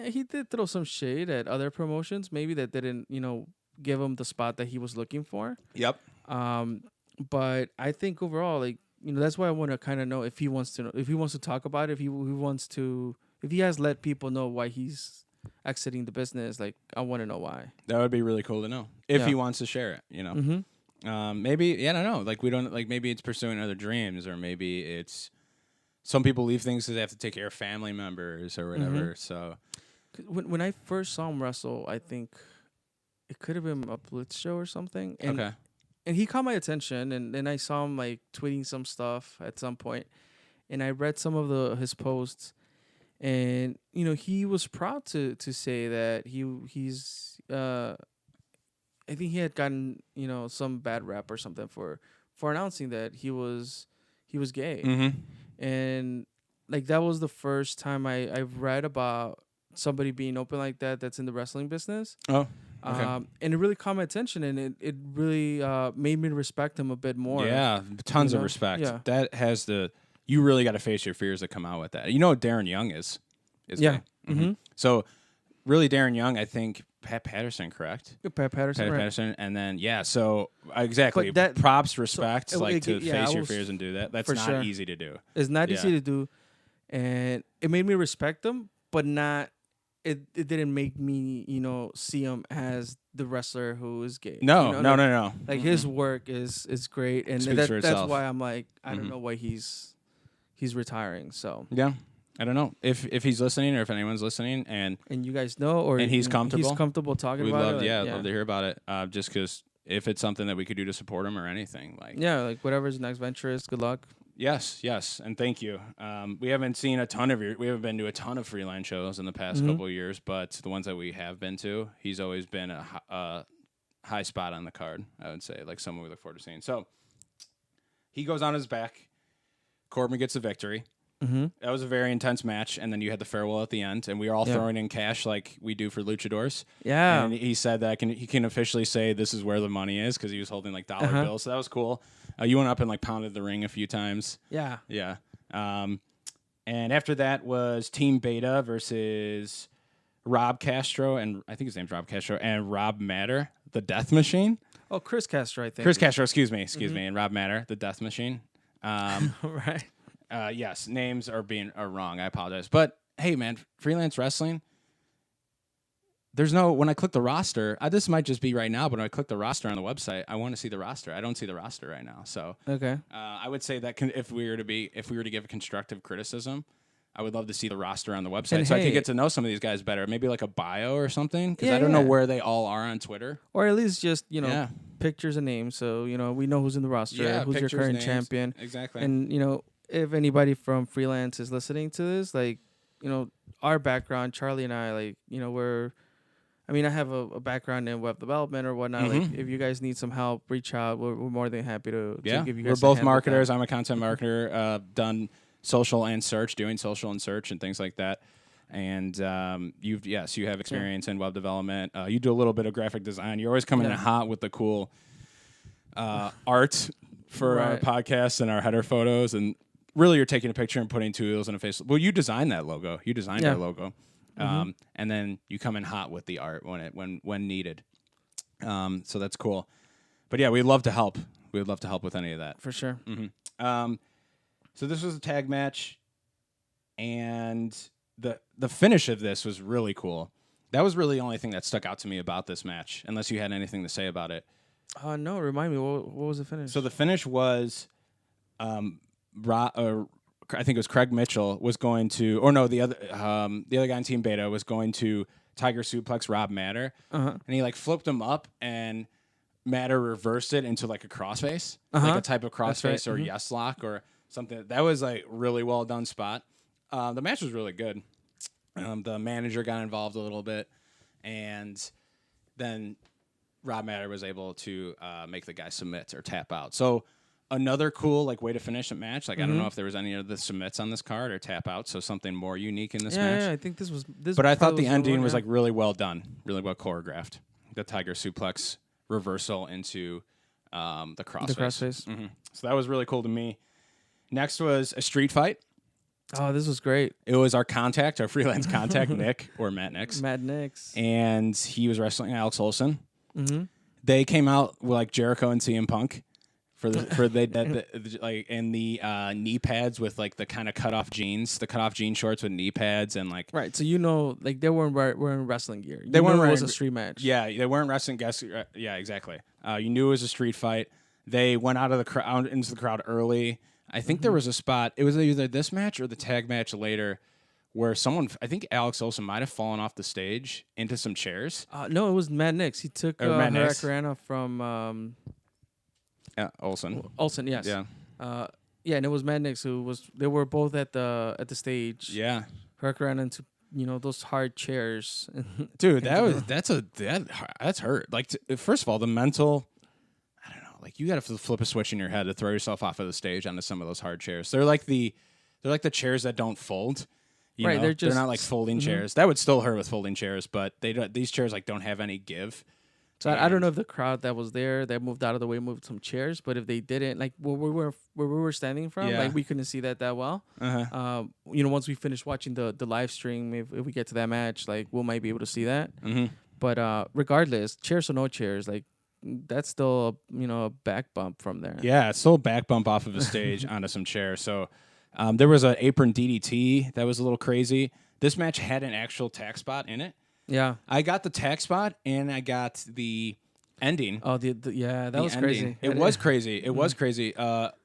he did throw some shade at other promotions maybe that didn't give him the spot that he was looking for. Yep. But I think overall, like, that's why I want to kind of know if he wants to talk about it, if he has let people know why he's exiting the business. Like, I want to know why. That would be really cool to know if he wants to share it, maybe, I don't know. Like, we don't, like, maybe it's pursuing other dreams, or maybe it's some people leave things because they have to take care of family members or whatever. So when I first saw him wrestle, I think it could have been a Blitz show or something. And, and he caught my attention, and then I saw him like tweeting some stuff at some point, and I read some of his posts, and he was proud to say that he's I think he had gotten some bad rap or something for announcing that he was gay, and like that was the first time I've read about somebody being open like that that's in the wrestling business. Oh. Okay. And it really caught my attention, and it really made me respect him a bit more. Yeah, tons of respect. Yeah. That has you really got to face your fears that come out with that. You know what Darren Young is yeah. Gay. So really Darren Young, I think Pat Patterson, correct? Pat Patterson. Right. Patterson, and then so exactly. Props, respect, to face your fears and do that. That's not easy to do. It's not easy to do, and it made me respect him, but not. It didn't make me, see him as the wrestler who is gay. No. Like his work is great, and that's why I'm like, I don't know why he's retiring. So yeah, I don't know if he's listening or if anyone's listening, and you guys know, and he's comfortable. He's comfortable talking about it. I'd love to hear about it. Just because if it's something that we could do to support him or anything, like whatever his next venture is, good luck. Yes, and thank you. We haven't seen we haven't been to a ton of Freelance shows in the past couple of years, but the ones that we have been to, he's always been a high spot on the card, I would say, like someone we look forward to seeing. So he goes on his back. Corbin gets the victory. That was a very intense match, and then you had the farewell at the end, and we were all throwing in cash like we do for luchadors. Yeah. And he said that he can officially say this is where the money is because he was holding like dollar bills, so that was cool. You went up and like pounded the ring a few times. Yeah. Yeah. And after that was Team Beta versus Rob Castro, and I think his name's Rob Castro, and Rob Matter, the Death Machine. Oh, Chris Castro, I think. Chris Castro, excuse me, and Rob Matter, the Death Machine. Right. Yes, names are wrong. I apologize. But hey, man, Freelance Wrestling. When I click the roster, this might just be right now, but when I click the roster on the website, I want to see the roster. I don't see the roster right now. So okay. I would say that if we were to give constructive criticism, I would love to see the roster on the website I could get to know some of these guys better. Maybe like a bio or something, because I don't know where they all are on Twitter. Or at least just pictures and names, so we know who's in the roster, who's your current champion, exactly. And if anybody from Freelance is listening to this, like our background, Charlie and I, like I have a background in web development or whatnot. Like, if you guys need some help, reach out. We're more than happy to give you guys. We're both marketers. I'm a content marketer. Done social and search, doing social and search and things like that. And you have experience in web development. You do a little bit of graphic design. You're always coming in hot with the cool art for our podcasts and our header photos. And really, you're taking a picture and putting two wheels in a face. Well, you designed that logo. You designed our logo. And then you come in hot with the art when needed. So that's cool. But yeah, we'd love to help. We would love to help with any of that. For sure. So this was a tag match, and the finish of this was really cool. That was really the only thing that stuck out to me about this match, unless you had anything to say about it. No, remind me, what was the finish? So the finish was I think it was Craig Mitchell was going to, or no, the other guy in Team Beta was going to Tiger Suplex Rob Matter, and he like flipped him up, and Matter reversed it into like a crossface, like a type of crossface or yes lock or something. That was like really well done spot. The match was really good. The manager got involved a little bit, and then Rob Matter was able to make the guy submit or tap out. So another cool way to finish a match. I don't know if there was any of the submits on this card or tap out, so something more unique in this match. Yeah, I think this was. But I thought the ending was really well done, really well choreographed. The Tiger Suplex reversal into the crossface. The crossface. Mm-hmm. So that was really cool to me. Next was a street fight. Oh, this was great. It was our freelance contact, Nick, or Matt Nix. Matt Nix. And he was wrestling Alex Olson. Mm-hmm. They came out with like Jericho and CM Punk like in the knee pads with like the kind of cut off jean shorts with knee pads and like right. So like they weren't wearing wrestling gear. They weren't. It was a street match. Yeah, they weren't wrestling guests. Yeah, exactly. You knew it was a street fight. They went out of the crowd into the crowd early. I think there was a spot. It was either this match or the tag match later, where I think Alex Olson might have fallen off the stage into some chairs. No, it was Matt Nix. He took Hurricanrana from Olson. Olson, yes. Yeah. And it was Matt Nix they were both at the stage. Yeah. Hurricanrana into those hard chairs. Dude, that's hurt. Like first of all, the mental. Like you got to flip a switch in your head to throw yourself off of the stage onto some of those hard chairs. They're like the chairs that don't fold. You know? They're not like folding chairs. That would still hurt with folding chairs, but these chairs like don't have any give. So I don't know if the crowd that was there that moved out of the way moved some chairs, but if they didn't, like where we were standing from, like we couldn't see that well. Uh-huh. Once we finish watching the live stream, if we get to that match, like we might be able to see that. Mm-hmm. But regardless, chairs or no chairs, like. That's still a back bump from there. Yeah, it's still a back bump off of a stage onto some chairs. So there was an apron DDT that was a little crazy. This match had an actual tack spot in it. Yeah, I got the tack spot and I got the ending. Oh, that was crazy. It was crazy. It was crazy.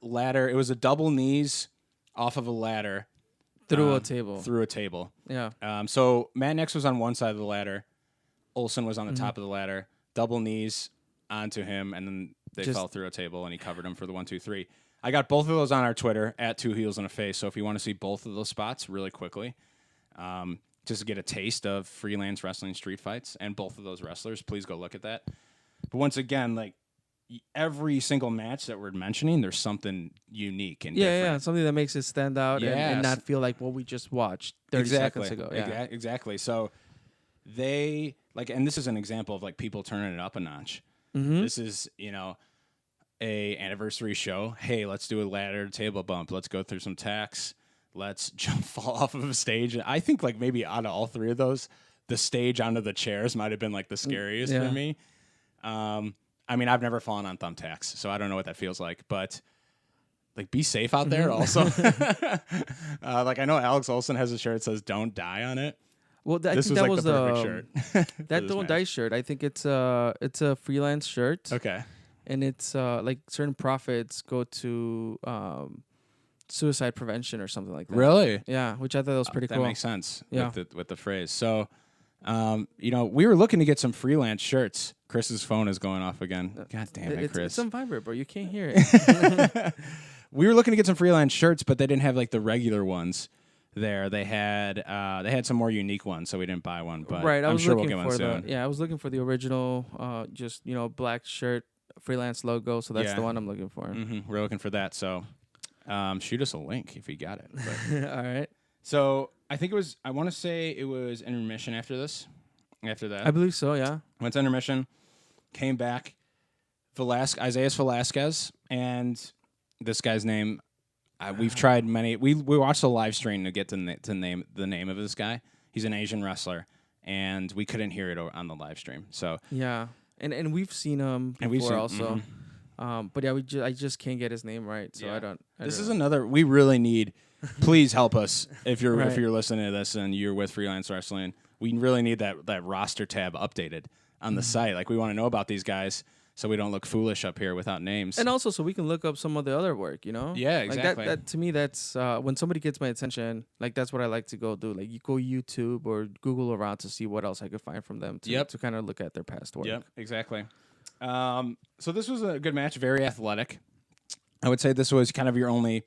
Ladder. It was a double knees off of a ladder through a table. Through a table. Yeah. So Matt Nix was on one side of the ladder. Olson was on the top of the ladder. Double knees onto him, and then they fell through a table, and he covered him for the 1, 2, 3. I got both of those on our Twitter at 2 Heels and a Face. So if you want to see both of those spots really quickly, just to get a taste of freelance wrestling street fights and both of those wrestlers, please go look at that. But once again, like every single match that we're mentioning, there's something unique and different. Yeah, something that makes it stand out and not feel like what we just watched 30 seconds ago. Yeah. Exactly. So they and this is an example of like people turning it up a notch. Mm-hmm. This is, a anniversary show. Hey, let's do a ladder table bump. Let's go through some tacks. Let's fall off of a stage. I think like maybe out of all three of those, the stage onto the chairs might have been like the scariest for me. I mean, I've never fallen on thumbtacks, so I don't know what that feels like. But like, be safe out there. Also, I know Alex Olson has a shirt that says "Don't die" on it. Well, I think that was the perfect shirt. That Don't Die shirt. I think it's a freelance shirt. Okay. And it's like certain profits go to suicide prevention or something like that. Really? Yeah, which I thought was pretty cool. That makes sense. Yeah. With the phrase. So, we were looking to get some freelance shirts. Chris's phone is going off again. God damn it, Chris. It's on vibrate, bro. You can't hear it. We were looking to get some freelance shirts, but they didn't have like the regular ones. They had some more unique ones, so we didn't buy one. But right, I'm sure we'll get one soon. I was looking for the original, just black shirt, freelance logo. So that's the one I'm looking for. Mm-hmm. We're looking for that. So, shoot us a link if you got it. All right. So I think I want to say it was intermission after this. After that, I believe so. Yeah. Went to intermission, came back. Isaias Velasquez, and this guy's name. We've tried many. We watched a live stream to get to name the name of this guy. He's an Asian wrestler, and we couldn't hear it on the live stream. So yeah, and we've seen him before also. Mm-hmm. But yeah, I just can't get his name right. So I don't. This is another. We really need. Please help us if you're listening to this and you're with Freelance Wrestling. We really need that roster tab updated on the site. Like we want to know about these guys. So we don't look foolish up here without names. And also so we can look up some of the other work, Yeah, exactly. Like that to me, that's when somebody gets my attention, like that's what I like to go do. Like you go YouTube or Google around to see what else I could find from them to kind of look at their past work. Yep, exactly. So this was a good match, very athletic. I would say this was kind of your only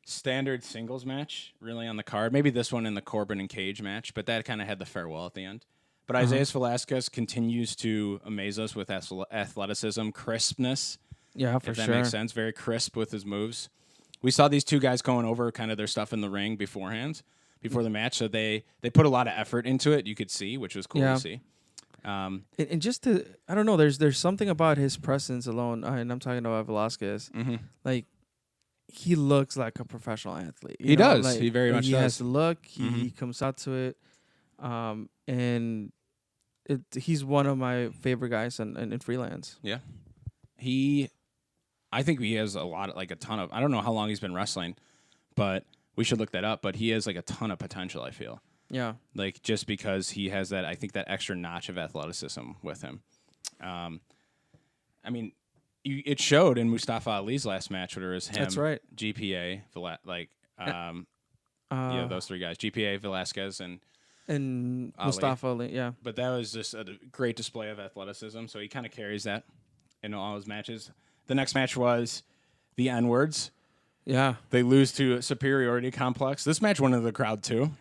standard singles match really on the card. Maybe this one in the Corbin and Cage match, but that kind of had the farewell at the end. But Isaias Velasquez continues to amaze us with athleticism, crispness. Yeah, for sure. If that makes sense. Very crisp with his moves. We saw these two guys going over kind of their stuff in the ring before the match. So they put a lot of effort into it, you could see, which was cool to see. And just to, I don't know, there's something about his presence alone, and I'm talking about Velasquez. Like, he looks like a professional athlete. He does. Like, He very much he does. has the look. He comes out to it, and he's one of my favorite guys in freelance. Yeah, I think he has a ton of. I don't know how long he's been wrestling, but we should look that up. But he has like a ton of potential, I feel. Yeah. Like, just because he has that, I think, that extra notch of athleticism with him. I mean, it showed in Mustafa Ali's last match, where it was him. That's right. GPA, those three guys, GPA, Velasquez, and Ali. Mustafa Ali, yeah. But that was just a great display of athleticism. So he kind of carries that in all his matches. The next match was the N-words. Yeah. They lose to a superiority complex. This match went into the crowd, too.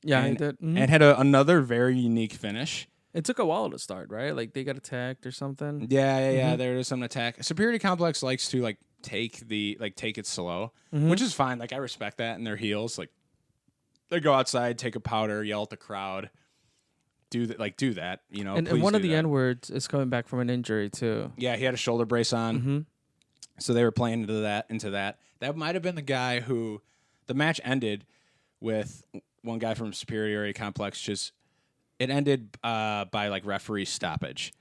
Yeah, and, it did. And had another very unique finish. It took a while to start, right? Like, they got attacked or something. Yeah. There was some attack. Superiority complex likes to take it slow, which is fine. Like, I respect that in their heels. Like, they go outside, take a powder, yell at the crowd, do that. And one of the N-words is coming back from an injury too. Yeah, he had a shoulder brace on, so they were playing into that. That might have been the guy who the match ended with. One guy from Superiority Complex it ended by referee stoppage.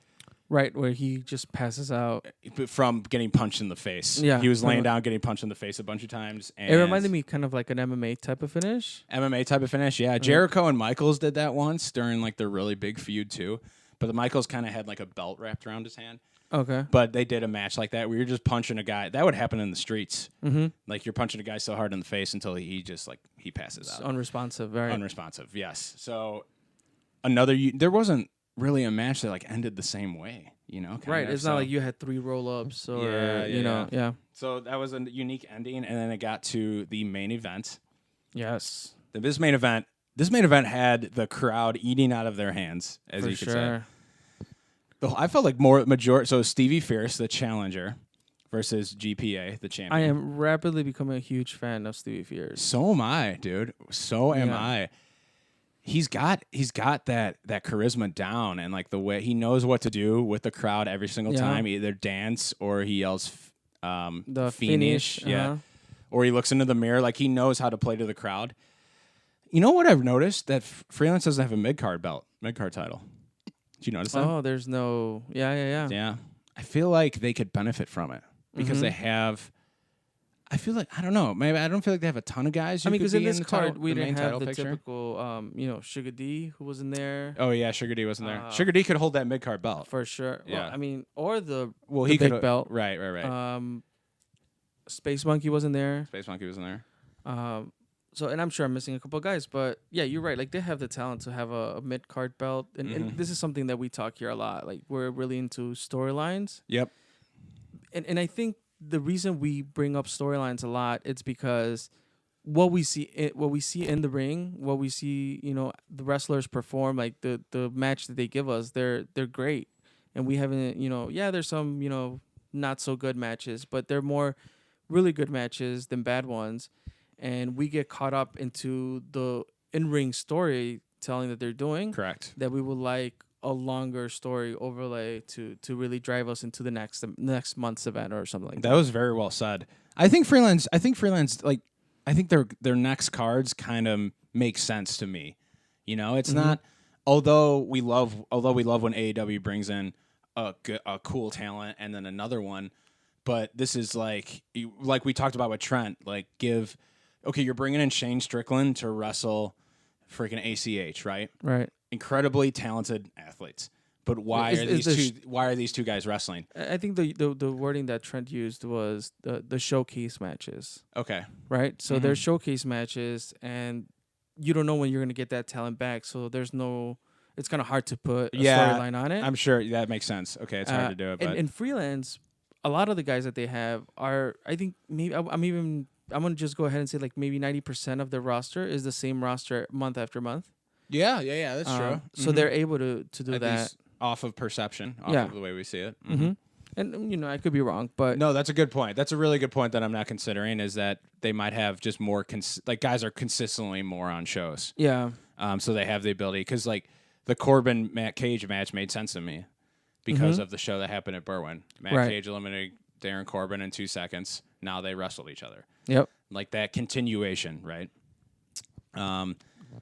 Right, where he just passes out. From getting punched in the face. Yeah. He was laying down, getting punched in the face a bunch of times. And it reminded me kind of like an MMA type of finish. MMA type of finish, yeah. Jericho and Michaels did that once during their really big feud too. But the Michaels kind of had a belt wrapped around his hand. Okay. But they did a match like that where you're just punching a guy. That would happen in the streets. Like, you're punching a guy so hard in the face until he just he passes out. Unresponsive, very unresponsive. Yes. So there wasn't really a match that ended the same way. Right. It's not like you had 3 roll-ups or yeah. So that was a unique ending, and then it got to the main event. Yes. This main event had the crowd eating out of their hands, as you could say. I felt like so Stevie Fierce, the challenger, versus GPA, the champion. I am rapidly becoming a huge fan of Stevie Fierce. So am I, dude. So am I. He's got that charisma down, and the way he knows what to do with the crowd every single time, either dance or he yells the finish. Yeah. Or he looks into the mirror, he knows how to play to the crowd. You know what I've noticed? That Freelance doesn't have a mid-card title. Did you notice that? Oh, there's no... Yeah. Yeah. I feel like they could benefit from it because they have... I feel like, I don't know, maybe I don't feel like they have a ton of guys. Because in this card, we didn't have the typical, Sugar D who was in there. Oh, yeah, Sugar D wasn't there. Sugar D could hold that mid-card belt. For sure. Yeah. Well, or the he big belt. Right. Space Monkey wasn't there. So, and I'm sure I'm missing a couple of guys, but yeah, you're right. They have the talent to have a mid-card belt. And this is something that we talk here a lot. We're really into storylines. Yep. And I think the reason we bring up storylines a lot, it's because what we see in the ring, what we see, the wrestlers perform, the match that they give us, they're great. And we haven't, there's some, not so good matches, but they're more really good matches than bad ones. And we get caught up into the in-ring storytelling that they're doing. Correct. That we would like a longer story overlay to really drive us into the next month's event or something like that. That was very well said. I think Freelance I think their next cards kind of make sense to me. It's not, although we love when AEW brings in a cool talent and then another one, but this is like we talked about with Trent, you're bringing in Shane Strickland to wrestle freaking ACH, right? Right. Incredibly talented athletes. But why are these two guys wrestling? I think the wording that Trent used was the showcase matches. Okay. Right? So they're showcase matches, and you don't know when you're going to get that talent back. So it's kind of hard to put a storyline on it. I'm sure that makes sense. Okay, it's hard to do it. But in Freelance, a lot of the guys that they have are, I think, maybe I'm going to just go ahead and say maybe 90% of their roster is the same roster month after month. Yeah, that's true. So they're able to do that. Off of perception, of the way we see it. And, I could be wrong, but... No, that's a good point. That's a really good point that I'm not considering, is that they might have just more... guys are consistently more on shows. Yeah. So they have the ability... Because, the Corbin Matt Cage match made sense to me because of the show that happened at Berwyn. Matt Cage eliminated Darren Corbin in 2 seconds. Now they wrestled each other. Yep. Like that continuation, right?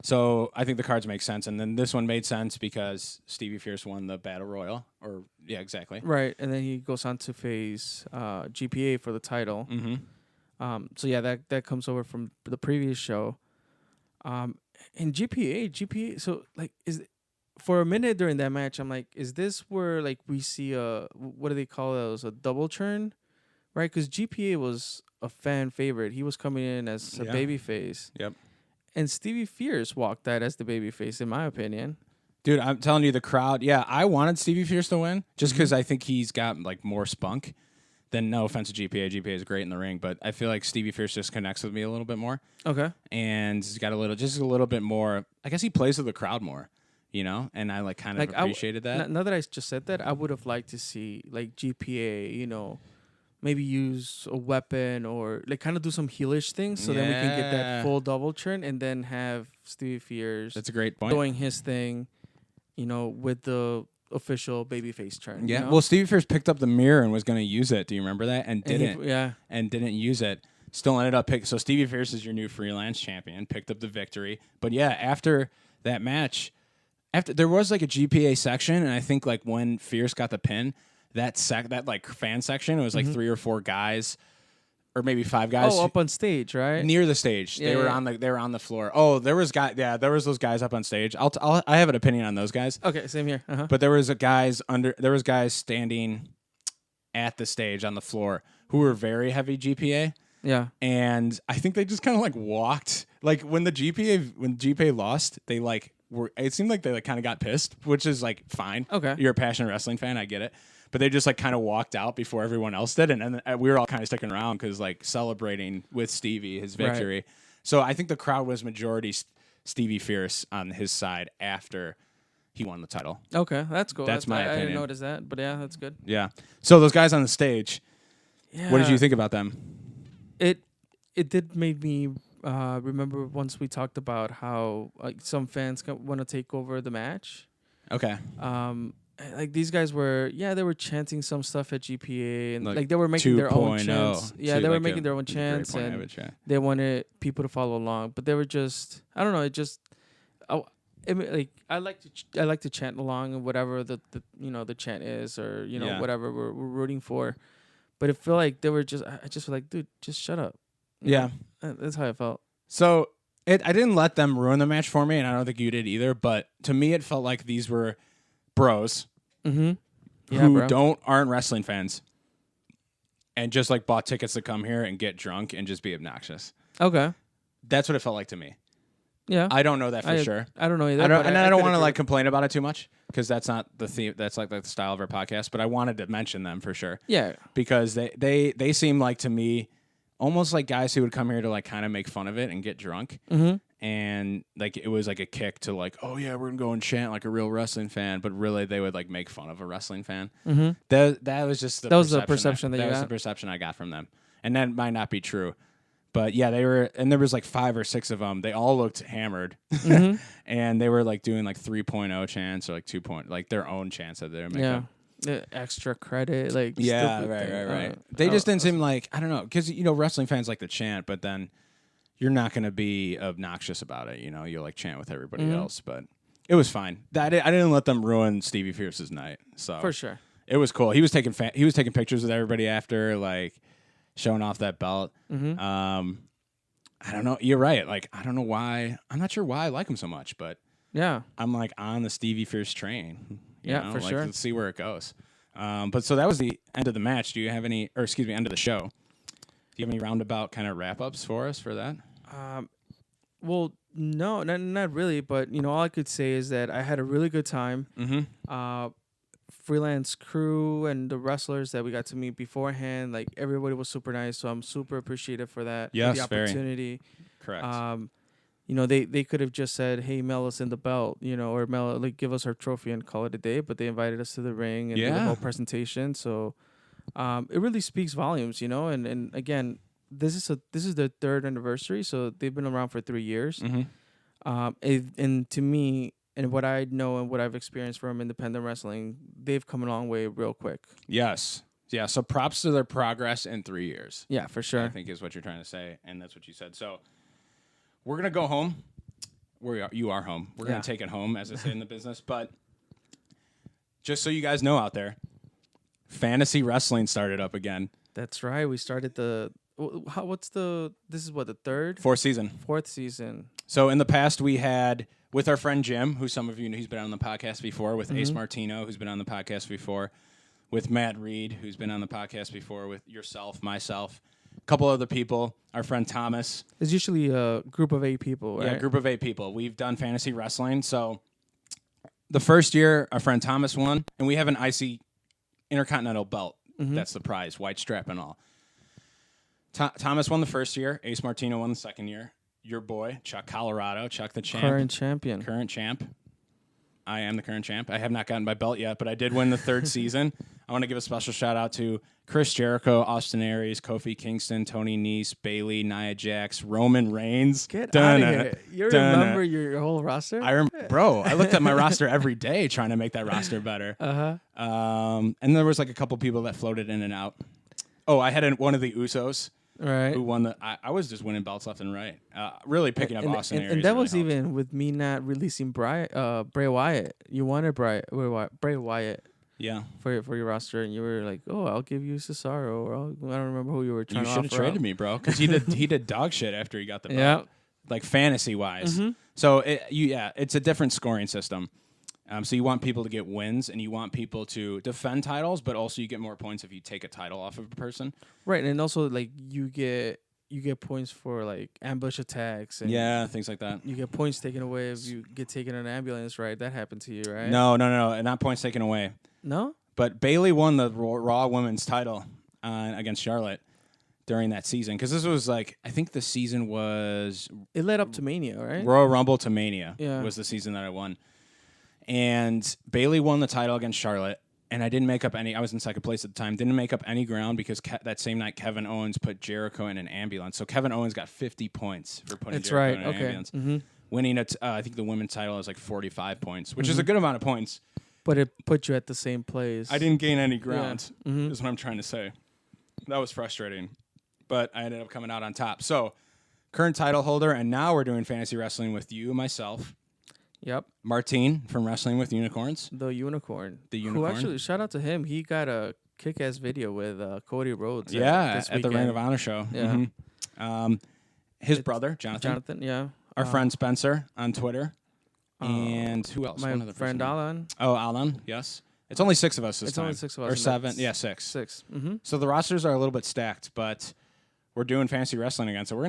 So I think the cards make sense, and then this one made sense because Stevie Fierce won the Battle Royal, or yeah, exactly. Right, and then he goes on to face GPA for the title. So yeah, that comes over from the previous show. And GPA. So like, for a minute during that match, I'm like, is this where like we see what do they call those, a double turn, right? Because GPA was a fan favorite. He was coming in as a babyface. Yep. And Stevie Fierce walked that as the babyface, in my opinion. Dude, I'm telling you, the crowd. Yeah, I wanted Stevie Fierce to win just because I think he's got like more spunk. Then no offense to GPA. GPA is great in the ring, but I feel like Stevie Fierce just connects with me a little bit more. Okay. And he's got a little bit more. I guess he plays with the crowd more, you know. And I like kind of appreciated that. Now that I just said that, I would have liked to see like GPA, you know, maybe use a weapon or like kind of do some heelish things so then we can get that full double turn and then have Stevie Fierce. That's a great point. Doing his thing, you know, with the official babyface turn. Yeah. You know? Well, Stevie Fierce picked up the mirror and was going to use it. Do you remember that? And didn't. And didn't use it. Still ended up picking. So Stevie Fierce is your new freelance champion. Picked up the victory. But yeah, after that match, there was like a GPA section, and I think like when Fierce got the pin, that like fan section, it was like 3 or 4 guys, or maybe 5 guys. Oh, up on stage, right? Near the stage. They were on the floor. Oh, there was those guys up on stage. I have an opinion on those guys. Okay, same here. But there was guys standing at the stage on the floor who were very heavy GPA. Yeah. And I think they just kind of like walked, like when GPA lost, they like it seemed like they like kind of got pissed, which is like fine. Okay. You're a passionate wrestling fan, I get it. But they just like kind of walked out before everyone else did, and we were all kind of sticking around because like celebrating with Stevie his victory. Right. So I think the crowd was majority Stevie Fierce on his side after he won the title. Okay, that's cool. That's my opinion. I didn't notice that, but yeah, that's good. Yeah. So those guys on the stage, what did you think about them? It did make me remember once we talked about how like some fans want to take over the match. Okay. Like these guys they were chanting some stuff at GPA and like they were making their own chants. Yeah, they were making their own chants and they wanted people to follow along. But they were just, I don't know, I like to chant along and whatever the chant is, or whatever we're rooting for. But it felt like they were I just feel like, dude, just shut up. Yeah, that's how I felt. So I didn't let them ruin the match for me, and I don't think you did either. But to me, it felt like these were bros who aren't wrestling fans and just like bought tickets to come here and get drunk and just be obnoxious. Okay, that's what it felt like to me. Yeah, I don't know that for sure. I don't know either. I don't want to like complain about it too much because that's not the theme. That's like the style of our podcast. But I wanted to mention them for sure. Yeah, because they seem like to me almost like guys who would come here to like kind of make fun of it and get drunk. And like it was like a kick to like, oh yeah, we're gonna go and chant like a real wrestling fan, but really they would like make fun of a wrestling fan. That was just the perception that was the perception I got from them, and that might not be true. But yeah, they were, and there was like 5 or 6 of them. They all looked hammered, and they were like doing like 3.0 chants or like 2. Like their own chants that they were making. The extra credit, like right. They just didn't seem like, I don't know, because wrestling fans like to chant, but then you're not going to be obnoxious about it. You'll like chant with everybody else, but it was fine. I didn't let them ruin Stevie Fierce's night. So for sure, it was cool. He was taking pictures with everybody after, like showing off that belt. I don't know. You're right. Like I don't know why. I'm not sure why I like him so much, but yeah, I'm like on the Stevie Fierce train. For sure. Let's see where it goes. But so that was the end of the match. Do you have end of the show? Do you have any roundabout kind of wrap ups for us for that? Well, no, not really. But all I could say is that I had a really good time. Freelance crew and the wrestlers that we got to meet beforehand, like everybody was super nice. So I'm super appreciative for that. Yes, for the opportunity. Correct. They could have just said, "Hey, mail us in the belt," or mail like give us our trophy and call it a day. But they invited us to the ring and did the whole presentation. So it really speaks volumes, And again, this is their 3rd anniversary, so they've been around for 3 years. And to me, and what I know and what I've experienced from independent wrestling, they've come a long way real quick. Yes. Yeah. So props to their progress in 3 years. Yeah, for sure. I think is what you're trying to say, and that's what you said. So we're gonna go home. You are home. We're gonna take it home, as I say in the business. But just so you guys know out there, fantasy wrestling started up again. That's right. We started this is what, the third? Fourth season. Fourth season. So in the past, we had with our friend Jim, who some of you know, he's been on the podcast before, with Ace Martino, who's been on the podcast before, with Matt Reed, who's been on the podcast before, with yourself, myself, a couple other people, our friend Thomas. It's usually a group of 8 people, right? Yeah, a group of 8 people. We've done fantasy wrestling. So the first year, our friend Thomas won, and we have an IC Intercontinental belt. That's the prize, white strap and all. Thomas won the first year. Ace Martino won the second year. Your boy, Chuck Colorado, Chuck the champ. Current champion. Current champ. I am the current champ. I have not gotten my belt yet, but I did win the third season. I want to give a special shout out to Chris Jericho, Austin Aries, Kofi Kingston, Tony Nese, Bailey, Nia Jax, Roman Reigns. Get out of here. You remember your whole roster? Bro, I looked at my roster every day trying to make that roster better. And there was like a couple people that floated in and out. Oh, I had one of the Usos. Right. Who won I was just winning belts left and right. Really picking up Austin Aries. And that really was helped. even with me not releasing Bray Wyatt. You wanted Bray Wyatt. Yeah. For your roster, and you were like, "Oh, I'll give you Cesaro," or I don't remember who you were trying to offer. You should have traded me, bro, because he did dog shit after he got the belt. Yeah. Like fantasy wise. So it's a different scoring system. So you want people to get wins, and you want people to defend titles, but also you get more points if you take a title off of a person. Right, and also like you get points for like ambush attacks and things like that. You get points taken away if you get taken in an ambulance, right? That happened to you, right? No, not points taken away. No? But Bailey won the Raw Women's title against Charlotte during that season, because this was like, I think the season was... It led up to Mania, right? Royal Rumble to Mania was the season that I won. And Bailey won the title against Charlotte, and I didn't make up any... I was in second place at the time. Didn't make up any ground because that same night Kevin Owens put Jericho in an ambulance. So Kevin Owens got 50 points for putting Jericho in an ambulance. Winning, I think the women's title is like 45 points, which is a good amount of points. But it put you at the same place. I didn't gain any ground, is what I'm trying to say. That was frustrating. But I ended up coming out on top. So, current title holder, and now we're doing fantasy wrestling with you, myself. Yep. Martine from Wrestling with Unicorns. The Unicorn. Who actually, shout out to him. He got a kick-ass video with Cody Rhodes. At the Ring of Honor show. Yeah. His brother, Jonathan. Yeah. Our friend Spencer on Twitter. And who else? My friend Alan. Oh, Alan, yes. It's only 6 of us this time. It's only 6 of us. Or 7. Yeah, 6. 6. So the rosters are a little bit stacked, but we're doing fantasy wrestling again. So I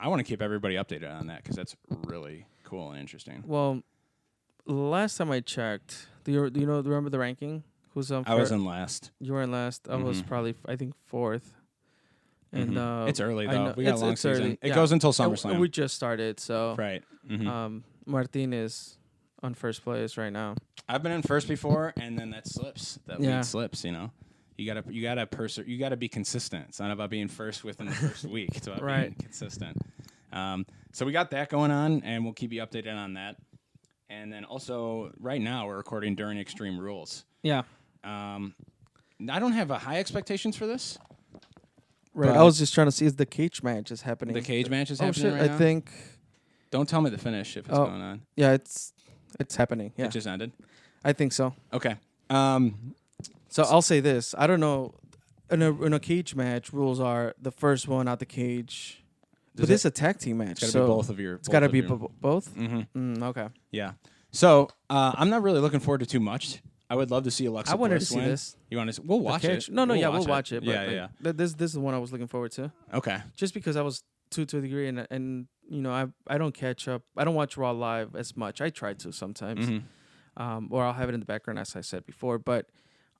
want to keep everybody updated on that because that's really cool and interesting. Well, last time I checked, remember the ranking? Who's on? I was in last. You were in last. I was probably, I think, 4th. And it's early though. We got a long season. Early. It goes until SummerSlam. We just started, so right. Martin is on first place right now. I've been in first before, and then that slips. That lead slips. You know, you gotta be consistent. It's not about being first within the first week. It's about being consistent. So we got that going on, and we'll keep you updated on that. And then also, right now we're recording during Extreme Rules. Yeah. I don't have high expectations for this. Right. I was just trying to see if the cage match is happening. The cage match is happening right now? I think. Don't tell me the finish if it's going on. Yeah, it's happening. Yeah. It just ended? I think so. Okay. So I'll say this. I don't know. In a cage match, rules are the first one out the cage. But this is a tag team match. It's got to be both of your... It's got to be both? Mm-hmm. Okay. Yeah. So I'm not really looking forward to too much. I would love to see Alexa Bliss win. I wanted to see this. You want to? We'll watch it. No, we'll watch it. But Yeah. This is the one I was looking forward to. Okay. Just because I was to a degree, and you know, I don't catch up. I don't watch Raw live as much. I try to sometimes, or I'll have it in the background as I said before. But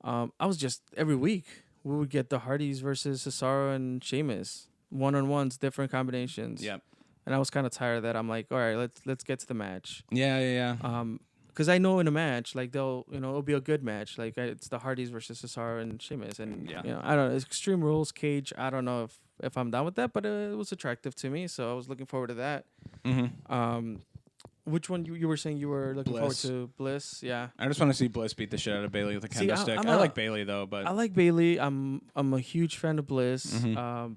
I was just every week we would get the Hardys versus Cesaro and Sheamus 1-on-ones, different combinations. Yep. And I was kind of tired of that. I'm like, all right, let's get to the match. Yeah. Because I know in a match, like it'll be a good match. Like it's the Hardys versus Cesaro and Sheamus, and I don't know. It's Extreme Rules cage. I don't know if I'm down with that, but it was attractive to me, so I was looking forward to that. Which one you were saying you were looking Bliss. forward to? Bliss, yeah. I just want to see Bliss beat the shit out of Bailey with a See, kendo stick. I like Bailey though, but I like Bailey. I'm a huge fan of Bliss. Mhm.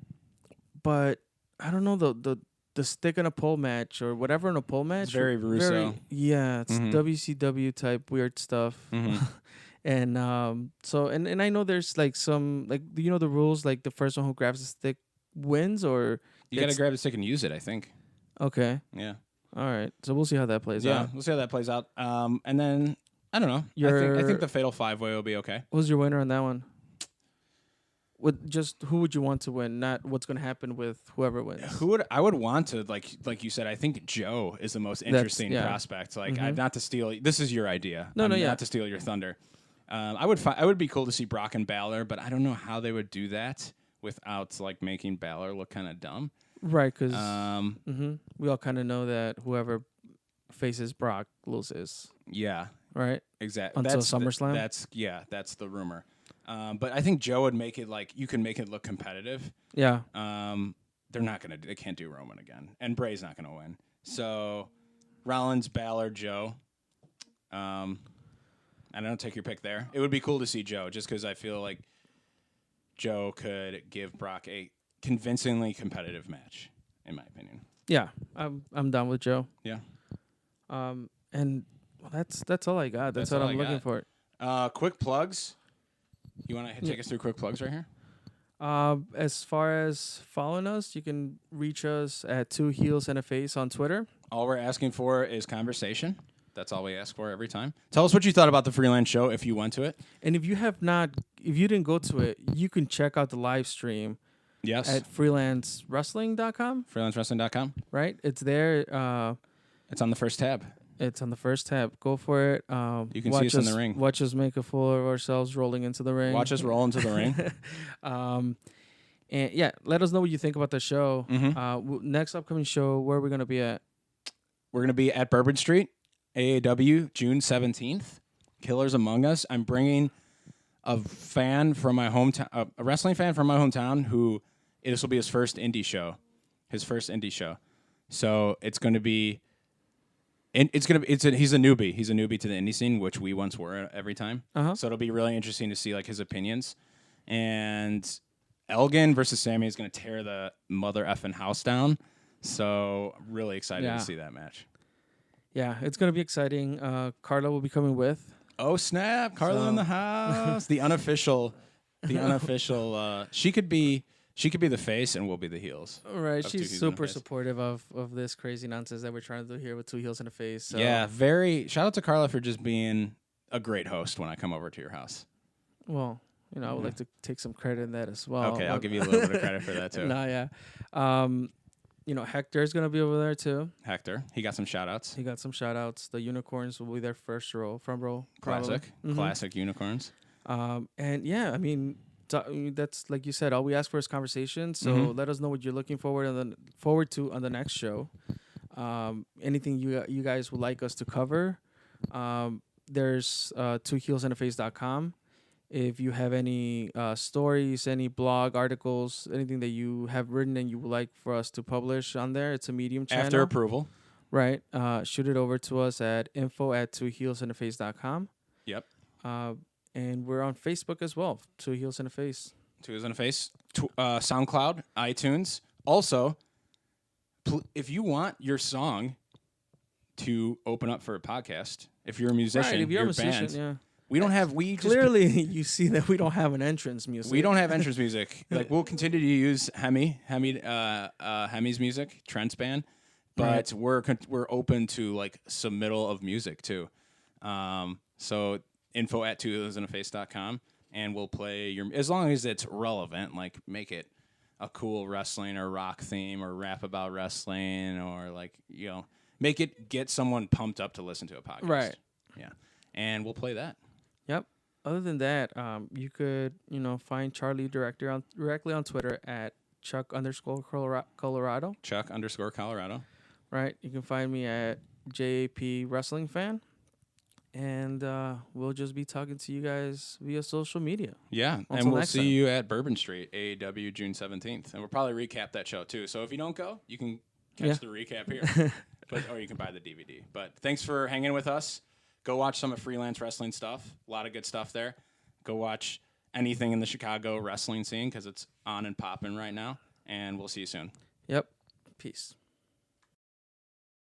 But I don't know the stick and a pole match or whatever in a pole match. it's very Russo. Yeah, it's Mhm. WCW type weird stuff. Mhm. And so and I know there's like some like you know the rules like the first one who grabs the stick wins or You got to grab the stick and use it, I think. okay. Yeah. All right. So we'll see how that plays Yeah, out. we'll see how that plays out. And then I don't know. I think the Fatal 5-Way will be okay. Who's your winner on that one? Who would you want to win? Not what's going to happen with whoever wins. I would want to like you said. I think Joe is the most interesting prospect. Like Mhm. not to steal. This is your idea. No, not to steal your thunder. I would be cool to see Brock and Balor, but I don't know how they would do that without like making Balor look kind of dumb. Right, because Um, we all kind of know that whoever faces Brock loses. Yeah, Right. exactly. Until SummerSlam? That's the rumor. But I think Joe would make it like you can make it look competitive. Yeah. They can't do Roman again, and Bray's not gonna win. So Rollins, Balor, Joe. I don't take your pick there. It would be cool to see Joe, just because I feel like Joe could give Brock a convincingly competitive match, in my opinion. Yeah. I'm down with Joe. Yeah. And that's all I got. That's what all I'm I looking got. for. Quick plugs. You want to take us through quick plugs right here? As far as following us, you can reach us at 2 Heels and a Face on Twitter. All we're asking for is conversation. That's all we ask for every time. Tell us what you thought about the Freelance show if you went to it. And if you didn't go to it, you can check out the live stream. Yes. At freelancewrestling.com. Freelancewrestling.com. Right? It's there. It's on the first tab. It's on the first tab. Go for it. You can see us in the ring. Watch us make a fool of ourselves rolling into the ring. Watch us roll into the ring. And yeah, let us know what you think about the show. Mm-hmm. Next upcoming show, where are we going to be at? We're going to be at Bourbon Street, AAW, June 17th. Killers Among Us. I'm bringing a fan from my hometown, a wrestling fan from my hometown who this will be his first indie show. So it's going to be he's a newbie. He's a newbie to the indie scene, which we once were every time. So it'll be really interesting to see like his opinions. And Elgin versus Sammy is going to tear the mother effing house down. So really excited to see that match. Yeah, it's going to be exciting. Carla will be coming with. Oh snap! Carla in the house. the unofficial. She could be the face, and we'll be the heels. All right, she's super supportive of this crazy nonsense that we're trying to do here with 2 Heels and a Face. So. Yeah, very. Shout out to Carla for just being a great host when I come over to your house. Well, I would like to take some credit in that as well. Okay, I'll give you a little bit of credit for that too. Yeah. Hector's gonna be over there too. Hector, he got some shout outs. The Unicorns will be their front row. Classic Unicorns. And yeah, I mean, that's like you said. All we ask for is conversation. So let us know what you're looking forward to on the next show. Anything you guys would like us to cover. There's 2heelsandaface.com. If you have any stories, any blog articles, anything that you have written and you would like for us to publish on there, it's a Medium channel. After approval. Right. Shoot it over to us at info@2heelsandaface.com. Yep. And we're on Facebook as well, 2 Heels and a Face. 2 Heels and a Face. SoundCloud, iTunes. Also, if you want your song to open up for a podcast, if you're a musician, if you're a musician, band, yeah. We don't have. Clearly, you see that we don't have an entrance music. We don't have entrance music. Like we'll continue to use Hemi's music, Trent's band, but we're open to like submittal of music too. So info@2heelsandaface.com, and we'll play your as long as it's relevant. Like make it a cool wrestling or rock theme or rap about wrestling or like make it get someone pumped up to listen to a podcast. Right. Yeah, and we'll play that. Yep. Other than that, you could, find Charlie directly on Twitter at Chuck_Colorado. Chuck_Colorado. Right. You can find me at JAP Wrestling Fan. And we'll just be talking to you guys via social media. Yeah. And we'll see you at Bourbon Street, AAW, June 17th. And we'll probably recap that show too. So if you don't go, you can catch the recap here. or you can buy the DVD. But thanks for hanging with us. Go watch some of Freelance Wrestling stuff. A lot of good stuff there. Go watch anything in the Chicago wrestling scene because it's on and popping right now. And we'll see you soon. Yep. Peace.